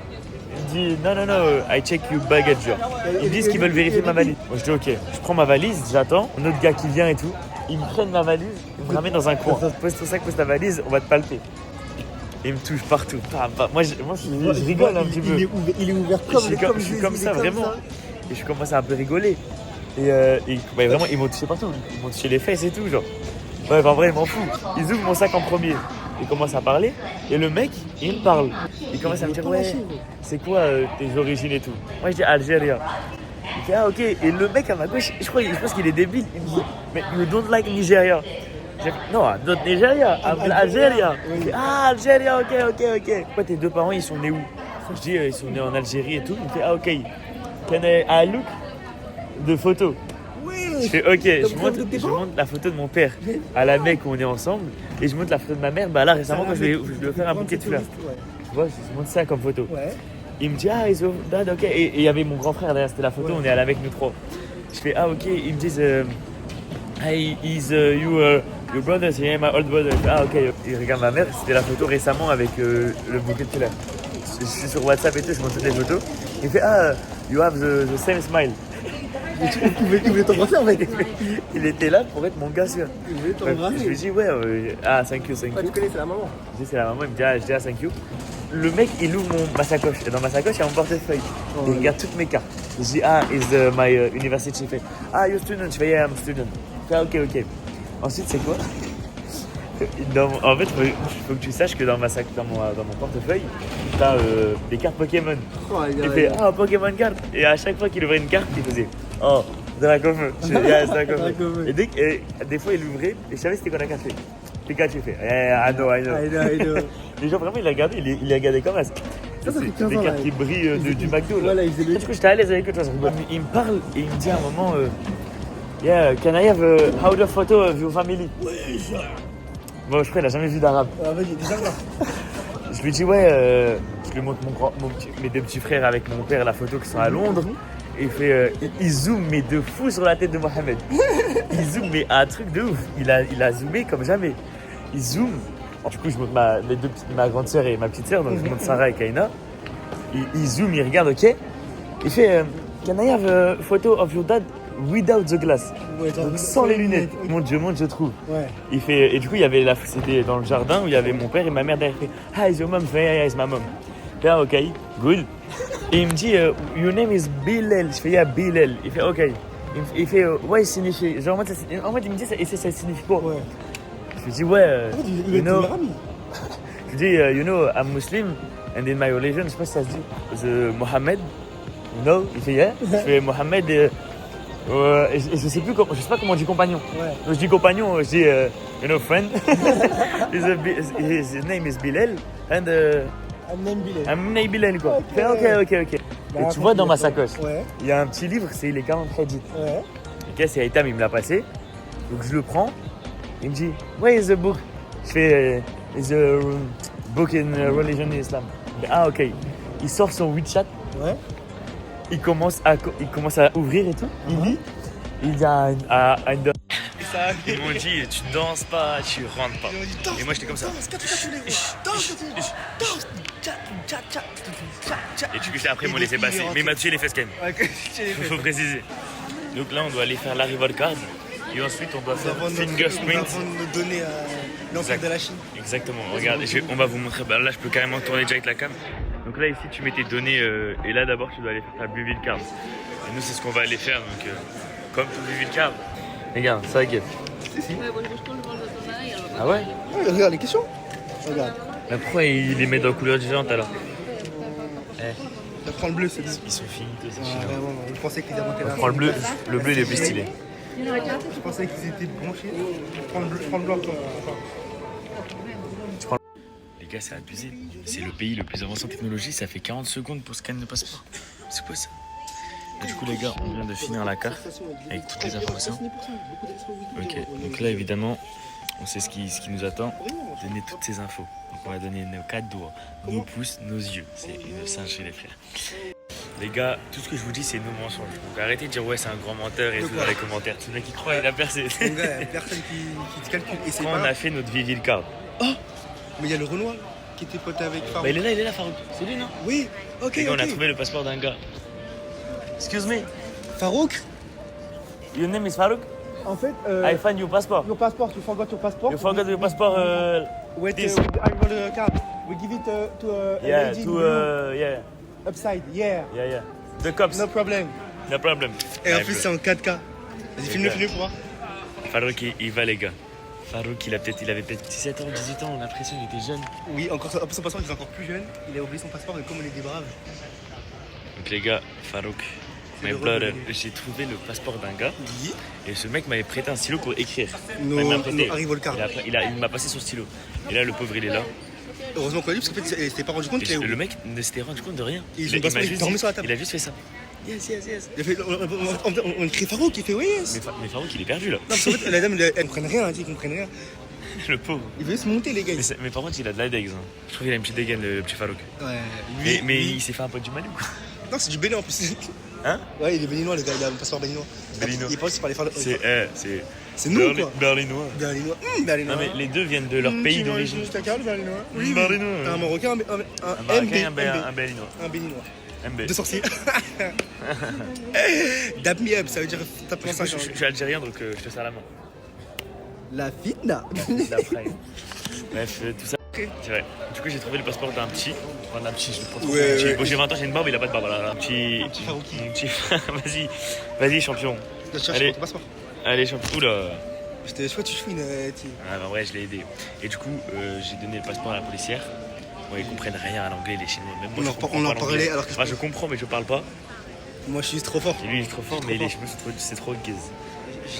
Il me dit non, I check your baggage. Genre. Ils me disent qu'ils veulent vérifier ma valise. Moi je dis ok, je prends ma valise, j'attends. Un autre gars qui vient et tout, ils me prennent ma valise, ils me ramènent dans un coin. Pose ton sac, pose ta valise, on va te palper. Et ils me touchent partout. Moi je rigole un petit peu. Il est ouvert comme je suis comme ça, vraiment. Et je commence à un peu rigoler. Et vraiment, ils m'ont touché partout. Ils m'ont touché les fesses et tout, genre. Ouais, en vrai, ils m'en foutent. Ils ouvrent mon sac en premier. Ils commencent à parler. Et le mec, il me parle. Il commence à me dire, ouais, c'est quoi tes origines et tout. Moi, je dis Algérien. Il fait, ah, ok. Et le mec à ma gauche, je pense qu'il est débile. Il me dit, mais you don't like Nigeria. J'ai dit, non, not Nigeria, Algérien. Il fait, ah, Algérien, ok. Pourquoi tes deux parents, ils sont nés où? Je dis, ils sont nés en Algérie et tout. Il fait, ah, ok. Can I look de photos? Je fais ok, je montre la photo de mon père à la Mecque où on est ensemble et je montre la photo de ma mère. Bah là récemment quand je vais faire un bouquet de fleurs. Tu vois, je montre ça comme photo. Il me dit ah is your dad ok et il y avait mon grand frère derrière, c'était la photo, on est à la Mecque nous trois. Je fais ah ok, ils me disent hey is your brother, c'est my old brother. Ah ok, il regarde ma mère, c'était la photo récemment avec le bouquet de fleurs. Je suis sur WhatsApp et tout, je montre toutes les photos. Il fait ah you have the same smile. Il voulait t'embrasser en fait. Il était là pour être mon gars sûr. Il voulait t'embrasser. Je lui dis ouais, thank you. Ouais, tu connais, c'est la maman. Je dis c'est la maman, il me dit je dis thank you. Le mec il ouvre ma sacoche. Et dans ma sacoche il y a mon portefeuille. Il regarde toutes mes cartes. Je dis is my university. Il fait you're student. Je fais yeah I'm student. Il fait ok. Ensuite c'est quoi? En fait, il faut que tu saches que dans mon portefeuille, tu as des cartes Pokémon. Il fait Pokémon card. Et à chaque fois qu'il ouvrait une carte, il faisait Dracofeu. Je fais yes, Dracofeu. Et des fois, il l'ouvrait et je savais c'était quoi la carte. Pikachu fait I know. Les gens, vraiment, il a regardé comme ça. C'est des cartes qui brillent du McDo. Là. Du coup, j'étais à l'aise avec eux. Il me parle et il me dit à un moment yeah, can I have how the photo of your family? Bon, je crois qu'il a jamais vu d'arabe. Vas-y, déjà là. Je lui dis ouais, je lui montre mes deux petits frères avec mon père la photo qui sont à Londres. Et il fait, il zoome mais de fou sur la tête de Mohamed. Il zoome mais un truc de ouf. Il a zoomé comme jamais. Il zoome. Du coup je montre ma grande sœur et ma petite sœur, donc je montre Sarah et Kaina. Il zoome, il regarde, ok. Il fait, can I have a photo of your dad? Without the glass, donc sans les lunettes. Mon Dieu, je trouve. Ouais. Il fait, et du coup, c'était dans le jardin où il y avait mon père et ma mère derrière. Il fait, hi, is your mom? Yeah, it's my mom. Yeah, ok, good. Et il me dit, your name is Bilal. Je fais, yeah, Bilal. Il fait, ok. Il fait, ouais, ça signifie. Genre, en fait, il me dit, ça signifie quoi? Ouais. Je lui dis, ouais, you know. Je lui dis, you know, I'm Muslim, and in my religion, je sais pas si ça se dit, the Mohammed, you know. Il fait, yeah. Je fais, Mohammed. Et je sais pas comment on dit compagnon. Ouais. Donc je dis compagnon, je dis you know friend. His name is Bilal and I'm name Bilal quoi. Ok. Et tu vois dans ma sacoche, il y a un petit livre, c'est les 40 hadiths. Ouais. Ok, c'est Aitam, il me l'a passé. Donc je le prends. Il me dit where is the book? Je fais is a book in religion in Islam. Ok. Il sort son WeChat. Ouais. Il commence à ouvrir et tout. Il lit. Il dit à une ils m'ont dit tu danses pas, tu rentres pas. Et moi j'étais comme ça. Et du coup après ils m'ont laissé passer. Mais il m'a touché les fesses quand même. Il faut préciser. Donc là on doit aller faire l'arrival card. Et ensuite on doit faire fingerprint. Avant de nous donner l'entrée de la Chine. Exactement. Regarde, on va vous montrer. Là je peux carrément tourner déjà avec la cam. Donc là ici tu mets tes données et là d'abord tu dois aller faire ta Blueville card. Et nous c'est ce qu'on va aller faire donc comme tout Blueville card. Regarde, ça guette. Si. Ah ouais? Regarde les questions. Regarde. Mais pourquoi il les met dans couleur différente alors? Ça prend le bleu, c'est bien. Ils sont finis, tous ces Chinois. Je pensais qu'ils avaient on prend le bleu il est plus stylé. Je pensais qu'ils étaient branchés. Prends le blanc toi. Les gars, c'est abusé. C'est le pays le plus avancé en technologie, ça fait 40 secondes pour scanner le passeport. C'est quoi ça? Et du coup les gars, on vient de finir la carte avec toutes les informations. Ok, donc là évidemment, on sait ce qui nous attend. Donner toutes ces infos. Donc on va donner nos 4 doigts, nos pouces, nos yeux. C'est une singe chez les frères. Les gars, tout ce que je vous dis c'est nos mensonges. Donc arrêtez de dire ouais c'est un grand menteur et tout dans les commentaires. Tout le mec qui croit il a percé. Mon gars, il y a personne qui te calcule. Et quand on a fait notre Vivid Card. Oh, mais il y a le Renoir. qui était pote avec Farouk. Bah, il est là, Farouk. C'est lui, non? Oui, ok, Les gars, on a ok. trouvé le passeport d'un gars. Excuse me, Farouk, your name is Farouk? en fait, I find your passport. your passport, you forgot your passport. You forgot your passport. Wait, this. with the arrival card. We give it to a Yeah, lady in to blue, yeah, upside, yeah. yeah. The cops. No problem. No problem. Et en Ouais, plus, bah, c'est en 4K. Vas-y, filme-le pour voir. Farouk, il va, les gars. Farouk, il avait peut-être 17 ans, 18 ans, on a l'impression qu'il était jeune. Oui, encore, en plus, son passeport, il est encore plus jeune. Il a oublié son passeport, et comme on est des braves. Donc, les gars, Farouk, C'est my le brother, revenu. j'ai trouvé le passeport d'un gars. Oui. Et ce mec m'avait prêté un stylo pour écrire. No, Enfin, il m'a prêté. no arrival card. Il m'a passé son stylo. Et là, le pauvre, il est là. Heureusement qu'on l'a dit, parce qu'en fait, il s'était pas rendu compte Et qu'il avait le oublié. mec ne s'était rendu compte de rien. Et son il passeport, m'a il juste dormait dit- sur la table. il a juste fait ça. Yes, yes, yes. Il a fait, on écrit Farouk, il fait oui, yes. Mais Farouk, il est perdu là. Non, parce qu'en fait, la dame, elle comprenne rien, elle dit qu'ils comprennent rien. Le pauvre. Il veut se monter, les gars. Mais par contre, il a de la dex. Hein. Je trouve qu'il a une petite dégaine, le petit Farouk. Ouais. Mais il s'est fait un peu du mal ou quoi? Non, c'est du Bénin en plus. Hein? Ouais, il est béninois, le gars, il a un passeport béninois. Béninois. Il pense qu'il parlait Farouk. C'est nous, quoi. Berlinois. Berlinois. Berlinois. Non, mais les deux viennent de leur pays d'origine. C'est un carré, Berlinois. Oui, Berlinois. Un Marocain, Un un Marocain, MB. un Berlinois. Un Béninois. MB. Deux sorciers. Dab me up, ça veut dire tape-moi ça. Je suis algérien donc je te serre la main. La fitna. D'après. Bref, tout ça. C'est vrai. Du coup, j'ai trouvé le passeport d'un petit. Enfin, d'un petit, je le prends trop. Ouais, Un petit. ouais. Bon, j'ai 20 ans, j'ai une barbe, il a pas de barbe. Voilà, un petit. Farouki. Un petit. Vas-y, champion. Je cherche Allez. ton passeport. Allez, champion. Oula. Je vois, tu chouines. Ah, bah, ouais, je l'ai aidé. Et du coup, j'ai donné le passeport à la policière. Bon, ils comprennent rien à l'anglais, les Chinois. Même moi, On je en comprends on pas en l'anglais. parlait alors que Enfin, je comprends, mais je parle pas. moi je suis juste trop fort. Et lui, il est trop fort, mais les Chinois, c'est trop gaze.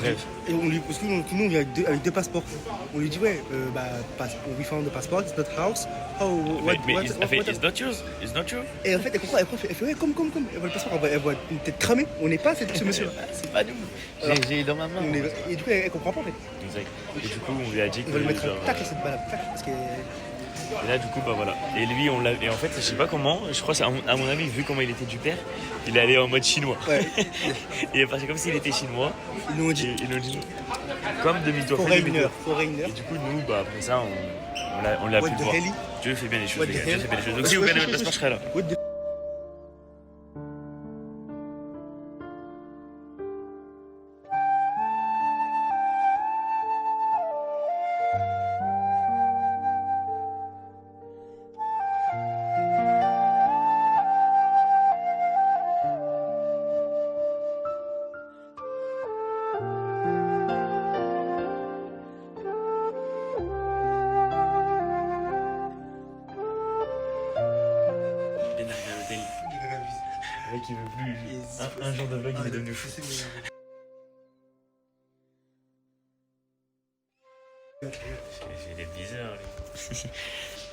Bref. Et on lui, parce que nous on vient avec deux passeports. On lui dit ouais, we found the passport, it's not house. Oh, what, Mais what, it's not yours. It's not yours. Et en fait elle comprend, elle fait ouais, comme. Elle voit le passeport, elle voit une tête cramée. On n'est pas ce monsieur là. C'est pas nous. J'ai dans ma main. Et du coup elle comprend pas en fait. Exact. Et du coup, on lui a dit On que. va lui mettre genre, un tac à cette balle, tac, parce que. Et là, du coup, bah voilà. Et lui, on l'a. Et en fait, je sais pas comment, je crois, à mon avis, vu comment il était du père, il est allé en mode chinois. Ouais. Il est passé comme s'il était chinois. Ils nous ont dit. Ils nous dit comme demi-tour. Fais Foreigner, demi-tour. foreigner. Et du coup, nous, bah après ça, on l'a What pu the le voir. hell? Dieu fait bien les choses, What les the gars. Dieu hell? fait bien les choses. Donc, si vous gagnez votre passeport, je serai là. What the- Bien arrivé à l'hôtel. Le mec, il veut plus. Un jour de vlog, il est devenu fou. J'ai des bizarres.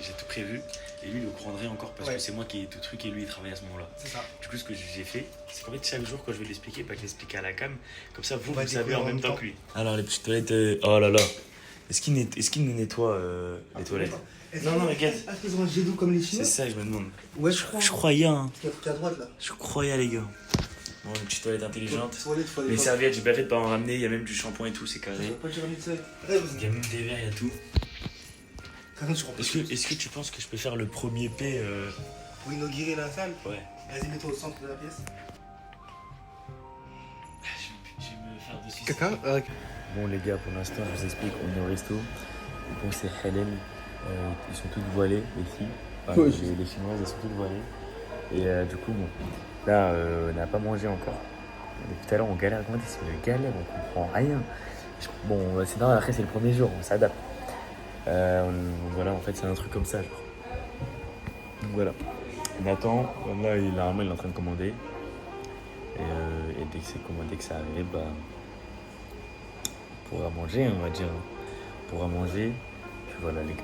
J'ai tout prévu. Et lui, il le prendrait encore parce Ouais. que c'est moi qui ai tout truc et lui, il travaille à ce moment-là. C'est ça. Du coup, ce que j'ai fait, c'est qu'en fait, chaque jour, quand je vais l'expliquer, je l'expliquer à la cam. Comme ça, vous, On va vous savez découvrir en en même même temps temps. que lui. Alors, les petites toilettes. Oh là là. Est-ce qu'il nous nettoie les toilettes? Non, non, regarde. Est-ce qu'ils ont un jet d'eau comme les C'est Chinois? ça que je me demande. Ouais, je crois. Je croyais, hein. Qui est à droite là. Je croyais, les gars. Bon, une petite toilette intelligente. Toilette, faut aller Les voir. serviettes, j'ai bien fait de pas en ramener. Il y a même du shampoing et tout, c'est carré. Je vais pas dire vite ça. Il y a même des verres, il y a tout. Est-ce que tu penses que je peux faire le premier P Pour inaugurer la salle. Ouais. Vas-y, mets-toi au centre de la pièce. Je vais me faire dessus. Caca. Bon les gars, pour l'instant, je vous explique, on est au resto. Bon, c'est Hélène. Ils sont toutes voilées, les filles. Enfin, Ouais, les Chinoises, elles sont toutes voilées. Et du coup, bon, là, on n'a pas mangé encore. Depuis tout à l'heure, on galère. Comment dire, c'est une galère, on comprend rien. Bon, c'est normal, après, c'est le premier jour, on s'adapte. Voilà, en fait, c'est un truc comme ça, genre. Donc voilà. Nathan, là, normalement, il est en train de commander. Et dès que c'est commandé, que ça arrive, bah, on pourra manger, on va dire. On pourra manger. Puis voilà, les gars.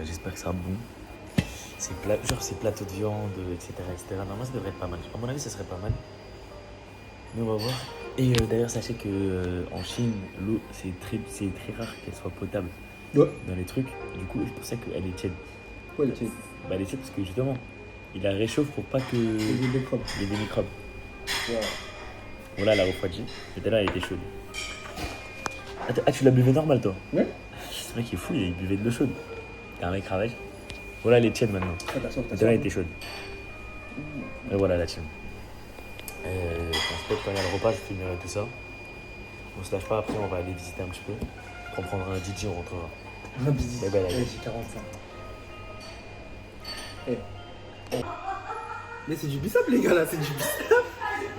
J'espère que ça sera bon. Ces plateaux de viande, etc., etc. Normalement, ça devrait être pas mal. À mon avis, ça serait pas mal. Mais on va voir. Et d'ailleurs, sachez que en Chine, l'eau, c'est très rare qu'elle soit potable Ouais. dans les trucs. Du coup, c'est pour ça qu'elle est tiède. Ouais, le tiède. Bah, elle est tiède parce que justement, il la réchauffe pour pas que Il y a des microbes. il y ait des microbes. Ouais. Voilà, elle a refroidi. Et là, elle était chaude. Tu l'as buvé normal, toi? Ouais. Ce mec est fou, il buvait de l'eau chaude. T'es un mec ravage. Voilà, elle est tienne maintenant. T'as soif, t'as La dernière soif. était chaude. Et voilà la tienne. Peut-être quand il y a le repas, je filmerai tout ça. On se lâche pas, après on va aller visiter un petit peu. On prendra un DJ, on rentrera. Un bisou. Bye bye, la vie. J'ai 45. Eh. Oh. Mais c'est du bissap, les gars, là, c'est du bissap.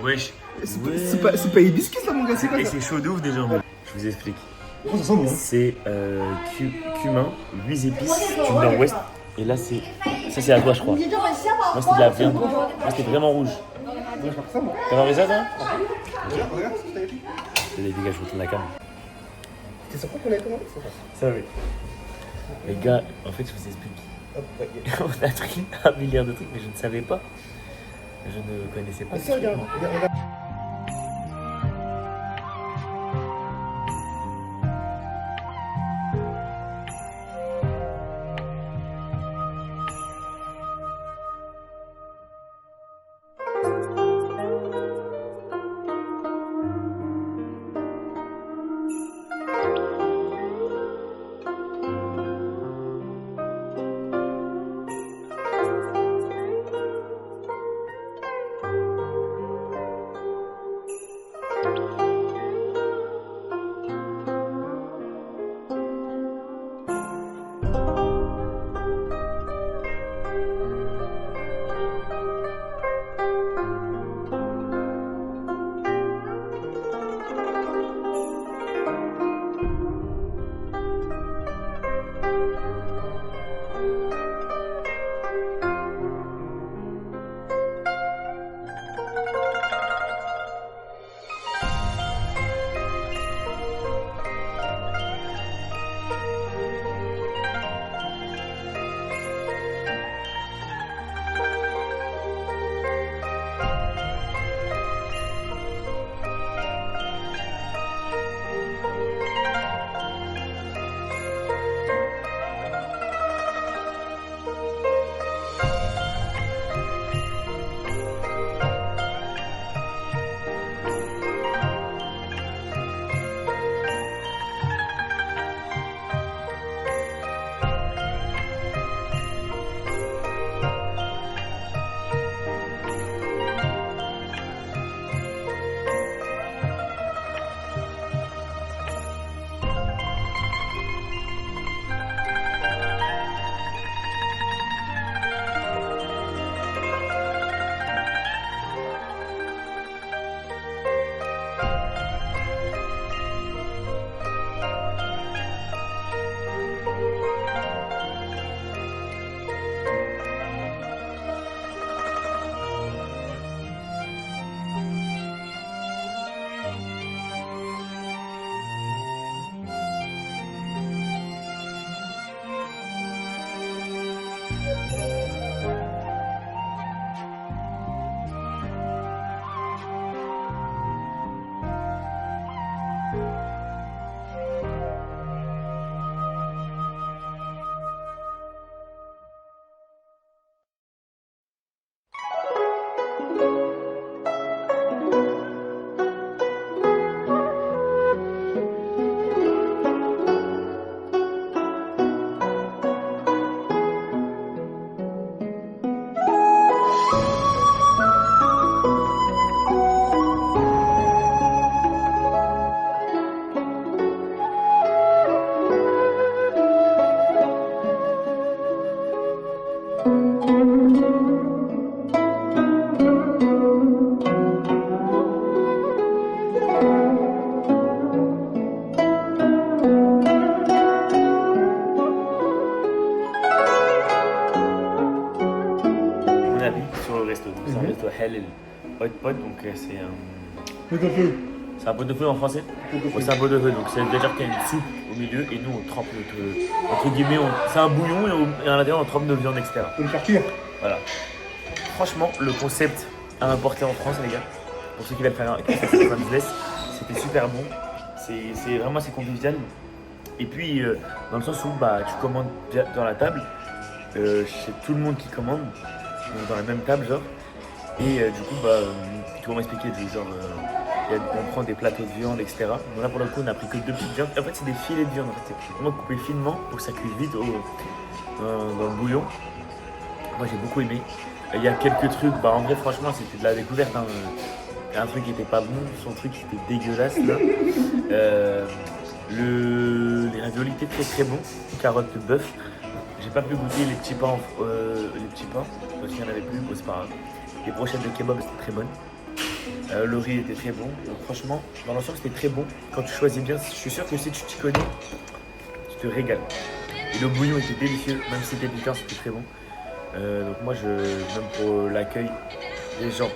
Wesh. C'est pas hibiscus, là, mon gars, c'est quoi Et ça? c'est chaud de ouf déjà. Je vous explique. Oh, ça sent bon. C'est cumin, 8 épices, tu mets dans West. Et là, c'est. Ça, c'est à toi, je crois. Moi, c'était de la viande. Moi, c'était vraiment rouge. Moi, je ça, moi. T'as envie ça, toi Regarde ce que t'avais dit. Les gars, je retourne la cam. C'est sur quoi qu'on avait commandé ça? Ça, oui. Les gars, en fait, je vous explique. Hop, ouais. On a pris un milliard de trucs, mais je ne savais pas. Je ne connaissais pas. Ah, ça, regarde. Regarde. C'est un resto halal hot pot, donc c'est un. Pot-au-feu. C'est un pot de feu en français. Ouais, c'est un pot de feu, donc ça veut dire qu'il y a une soupe au milieu et nous on trempe notre. Entre guillemets, c'est un bouillon et à l'intérieur on trempe nos viandes, etc. Faut le faire cuire. Voilà. Franchement, le concept à importer en France, les gars, pour ceux qui veulent faire un business, c'était super bon. C'est vraiment assez convivial. Et puis, dans le sens où bah, tu commandes dans la table, chez tout le monde qui commande, donc dans la même table, genre. Et du coup, bah, tu vas m'expliquer, genre, on prend des plateaux de viande, etc. Donc là, pour le coup, on a pris que 2 petites viandes. En fait, c'est des filets de viande. En fait, c'est vraiment coupé finement pour que ça cuise vite dans le bouillon. Moi j'ai beaucoup aimé. Il y a quelques trucs, bah en vrai franchement c'était de la découverte. Hein. Un truc qui était pas bon, son truc qui était dégueulasse là. Les raviolis étaient très très bons, carottes de bœuf. J'ai pas pu goûter les petits pains, parce qu'il n'y en avait plus, bon, c'est pas grave. Les brochettes de kebab c'était très bonnes. Le riz était très bon. Donc franchement, dans l'ensemble c'était très bon. Quand tu choisis bien, je suis sûr que si tu t'y connais, tu te régales. Et le bouillon était délicieux, même si c'était piquant, c'était très bon. Donc moi, même pour l'accueil des gens,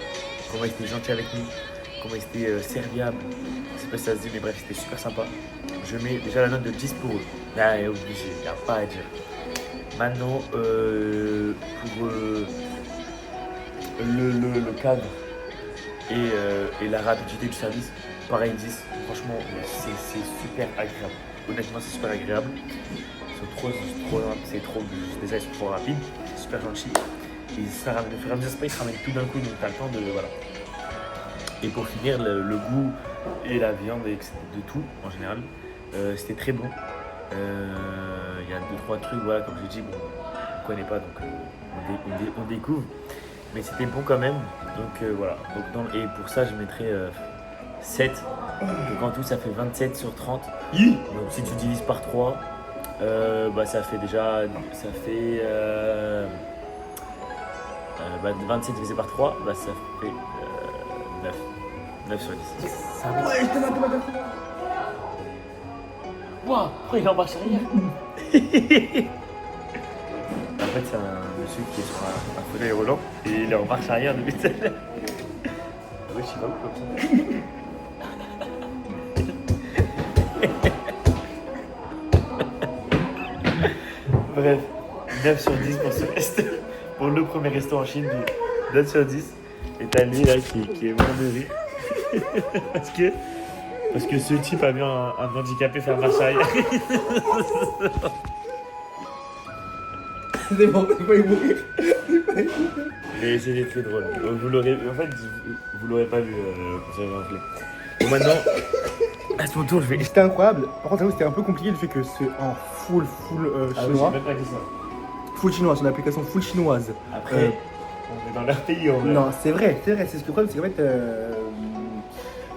comment ils étaient gentils avec nous, comment ils étaient serviables, je sais pas si ça se dit, mais bref, c'était super sympa. Je mets déjà la note de 10 pour eux. Là, obligé, il n'y a pas à dire. Maintenant, pour le cadre et la rapidité du service, pareil 10. Franchement, c'est super agréable. Honnêtement, c'est super agréable. C'est trop, déjà ils sont trop rapides, c'est super gentil. Et ça ramène, le fur et à mesure, ils se ramènent tout d'un coup, donc t'as le temps de. Voilà. Et pour finir, le goût et la viande, et de tout en général, c'était très bon. Il y a 2-3 trucs, voilà, comme je dis, bon, on ne connaît pas, donc on découvre. Mais c'était bon quand même, donc voilà. Donc et pour ça, je mettrais 7. Donc en tout, ça fait 27 sur 30. Donc si tu divises par 3, ça fait déjà, 27 divisé par 3, ça fait 9 sur 10. Ouais, je te mate. Waouh, pourquoi il est en marche arrière? En fait, c'est un monsieur qui est sur un fauteuil roulant et il est en marche arrière depuis tout à l'heure. Ah ouais, je sais pas où comme ça. Bref, 9 sur 10 pour ce resto. Pour le premier resto en Chine, 9 sur 10. Et t'as lui là qui est mort de rire. parce que ce type a vu un handicapé faire marche arrière. C'est bon, il faut y mourir. Mais c'était très drôle. Vous l'aurez pas vu quand j'avais enflé. Bon maintenant, à son tour je vais. C'était incroyable. Par contre, c'était un peu compliqué le fait que c'est en full chinois. J'ai même pas dit ça. Full chinois, c'est une application full chinoise. Après, on est dans leur pays en vrai. Non, c'est vrai. C'est ce que le problème, c'est qu'en fait,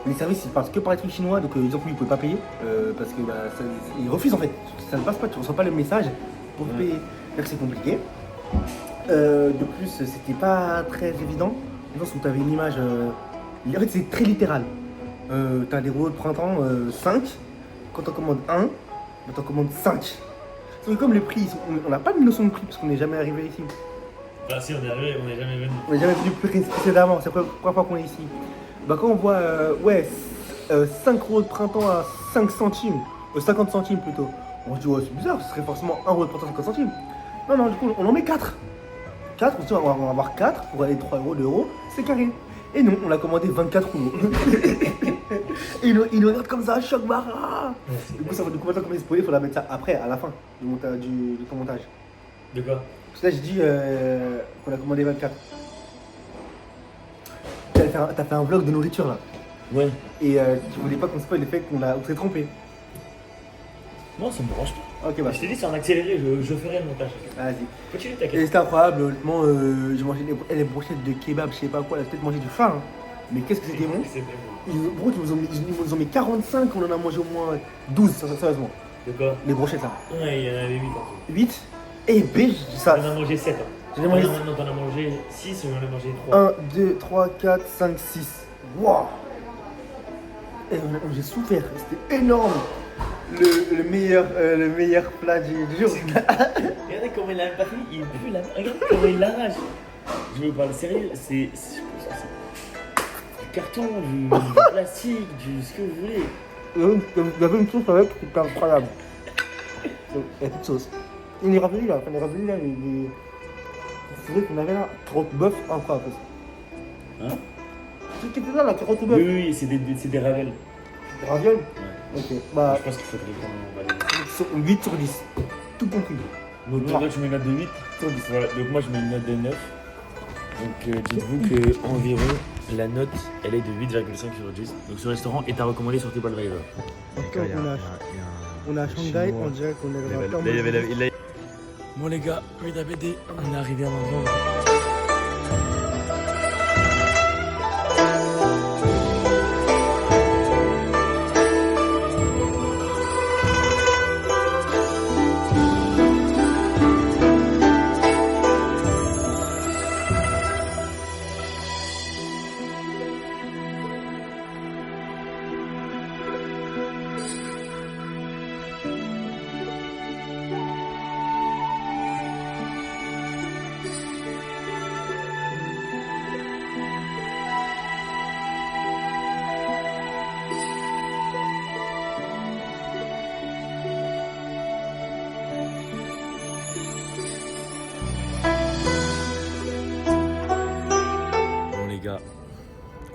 les services ils parlent que par les trucs chinois, donc ils ne pouvaient pas payer parce que ils refusent en fait. Ça ne passe pas, tu ne reçois pas le message pour payer. Donc c'est compliqué. De plus, c'était pas très évident. Dans le sens où tu avais une image. En fait, c'est très littéral. Tu as des rouleaux de printemps 5. Quand on commande 1, quand on commande 5. C'est comme les prix, on n'a pas de notion de prix parce qu'on n'est jamais arrivé ici. Bah si, on est arrivé, on n'est jamais venu. On n'est jamais venu précédemment, c'est la première fois qu'on est ici. Bah quand on voit 5 rouleaux de printemps à 5 centimes, 50 centimes plutôt, on se dit ouais c'est bizarre, ce serait forcément un rouleau de printemps à 50 centimes. Non, du coup on en met 4. 4, on se dit on va avoir 4 pour aller 3 euros, 2 euros, c'est carré. Et non, on a commandé 24 rouleaux. Et il nous regarde comme ça, choc barra. Du coup ça va de combien de temps comme il faut la mettre ça après, à la fin du montage. De quoi? Parce que là, je dis qu'on a commandé 24. T'as fait un vlog de nourriture là. Ouais. Et tu voulais pas qu'on spoil le fait qu'on s'est trompé. Non, ça me dérange pas. Ok, bah. Je t'ai dit, c'est en accéléré, je ferai le montage. Vas-y. Continue, Et t'inquiète. c'était incroyable, honnêtement. J'ai mangé les brochettes de kebab, je sais pas quoi. Elle a peut-être mangé du pain. Hein. Mais qu'est-ce que c'était bon. Ils nous ont mis 45, on en a mangé au moins 12, sérieusement. De quoi? Les brochettes là. Ouais, il y en avait 8 en tout. 8. Et B, ça. On en a mangé 7. Hein. J'en ai mangé Non, t'en as mangé 6 et on en a mangé 3. 1, 2, 3, 4, 5, 6. Waouh! Et j'ai souffert, c'était énorme! Le meilleur plat du jour. Regardez comment il a pas fini, il pue là. Regarde comment il l'arrache. Je me parle sérieux, c'est du carton, du plastique, du ce que vous voulez. Il y avait une sauce avec, c'était incroyable. Il y a toute sauce. Il est revenu là, c'est vrai qu'on avait là, carotte bœuf, incroyable. Hein? C'était là la carotte bœuf. Oui, c'est des ravioles. Ravioles? Ouais. Ok, bah. Je pense qu'il faudrait qu'on valide. 8 sur 10. Tout compris. Donc toi, tu mets une note de 8 sur 10. Voilà, donc moi je mets une note de 9. Donc dites-vous que environ la note elle est de 8,5 sur 10. Donc ce restaurant est à recommander sur TripAdvisor. On est à Shanghai, on dirait qu'on est dans un Bon les gars, oui BD, on est arrivé à l'endroit.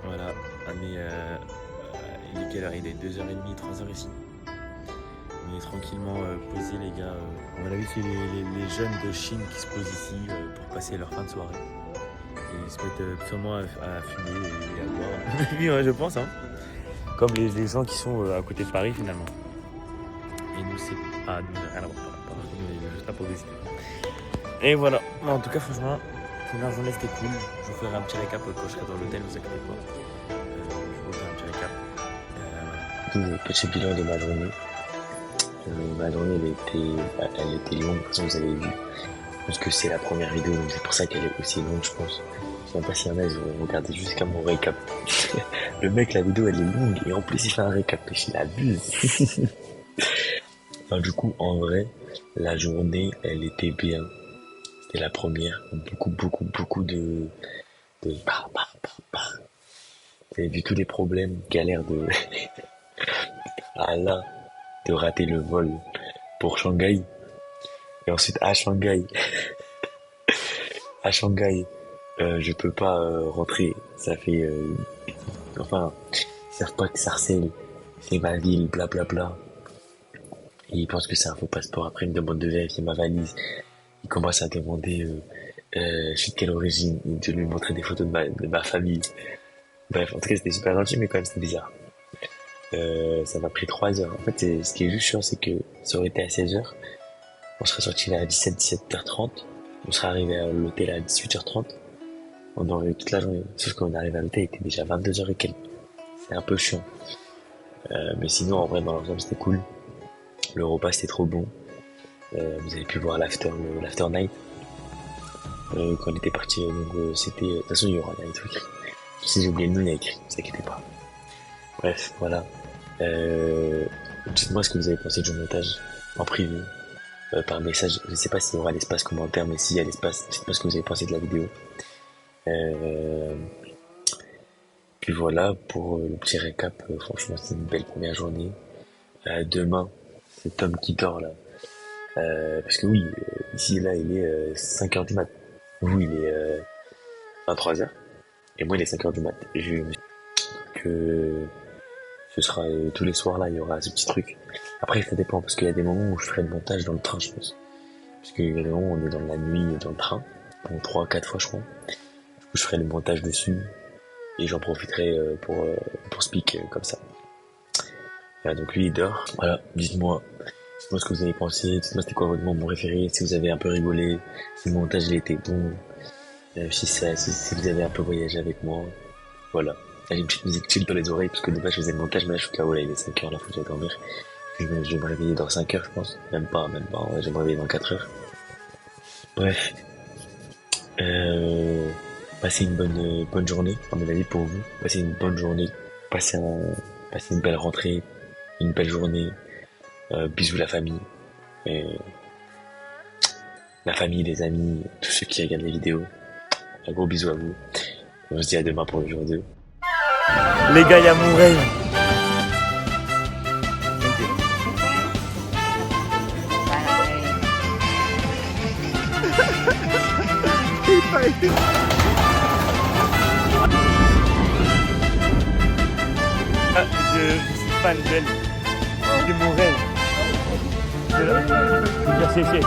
Voilà, il est quelle heure? Il est 2h30, 3h ici. On est tranquillement posés les gars. À mon avis c'est les jeunes de Chine qui se posent ici pour passer leur fin de soirée. Et ils se mettent sûrement à fumer et à boire. Oui, ouais, je pense. Hein. Comme les gens qui sont à côté de Paris finalement. Et nous c'est... Ah, nous rien à voir. Nous on est juste là pour visiter. Et voilà, en tout cas franchement... La journée c'était cool, je vous ferai un petit récap quand je serai dans l'hôtel, vous inquiétez pas. Je vous ferai un petit récap. Voilà. Petit bilan de ma journée. Ma journée elle était longue, comme vous avez vu. Je pense que c'est la première vidéo, donc c'est pour ça qu'elle est aussi longue je pense. Je sais pas si un mec regardez jusqu'à mon récap. Le mec la vidéo elle est longue et en plus il fait un récap, il abuse. Enfin, du coup en vrai, la journée elle était bien. C'était la première, beaucoup de vous avez vu tous les problèmes, galères de Alain de rater le vol pour Shanghai et ensuite à Shanghai je peux pas rentrer, ça fait enfin ils savent pas que Sarcelles c'est ma ville, blablabla, et ils pensent que c'est un faux passeport. Après ils me demandent de vérifier ma valise. Il commence à demander je suis de quelle origine, de lui montrer des photos de ma famille. Bref, en tout cas c'était super gentil, mais quand même c'était bizarre. Ça m'a pris 3 heures. En fait ce qui est juste chiant, c'est que ça aurait été à 16h, on serait sorti là à 17h30, on serait arrivé à l'hôtel à 18h30, on aurait eu toute la journée, sauf qu'on est arrivé à l'hôtel, il était déjà 22h et quelques. C'est un peu chiant, mais sinon en vrai dans l'ensemble c'était cool. Le repas c'était trop bon. Vous avez pu voir l'after night quand on était parti, donc c'était de toute façon il y aura tout écrit. Si j'ai oublié le nom, il y a écrit, ne vous inquiétez pas. Bref, voilà. Dites-moi ce que vous avez pensé du montage en privé, par message. Je sais pas s'il y aura l'espace commentaire, mais s'il y a l'espace, dites-moi ce que vous avez pensé de la vidéo. Puis voilà pour le petit récap. Franchement c'est une belle première journée. Demain c'est Tom qui dort là. Parce que oui, ici là il est 5h du mat. Vous il est 23h. Et moi il est 5h du mat. Je me suis dit que ce sera tous les soirs là, il y aura ce petit truc. Après ça dépend, parce qu'il y a des moments où je ferai le montage dans le train je pense. Parce qu'il y a des moments où on est dans la nuit dans le train. Bon 3-4 fois je crois. Du coup je ferai le montage dessus. Et j'en profiterai pour speak comme ça. Voilà, donc lui il dort. Voilà, dites-moi ce que vous avez pensé, dites-moi c'était quoi votre moment préféré, si vous avez un peu rigolé, si le montage il était bon, si vous avez un peu voyagé avec moi. Voilà. Là j'ai une petite musique chill dans les oreilles parce que de base je faisais le montage, mais là je suis KO, là il est 5h, là faut que j'aille dormir. Je vais me réveiller dans 5h je pense, même pas, ouais, je vais me réveiller dans 4h. Bref. Passez une bonne journée, à mon avis pour vous. Passez une bonne journée, passez une belle rentrée, une belle journée. Bisous la famille, les amis, tous ceux qui regardent les vidéos. Un gros bisou à vous. On se dit à demain pour le jour 2. Les gars, il y a mon rêve. Je suis fan d'elle. C'est mon rêve. C'est.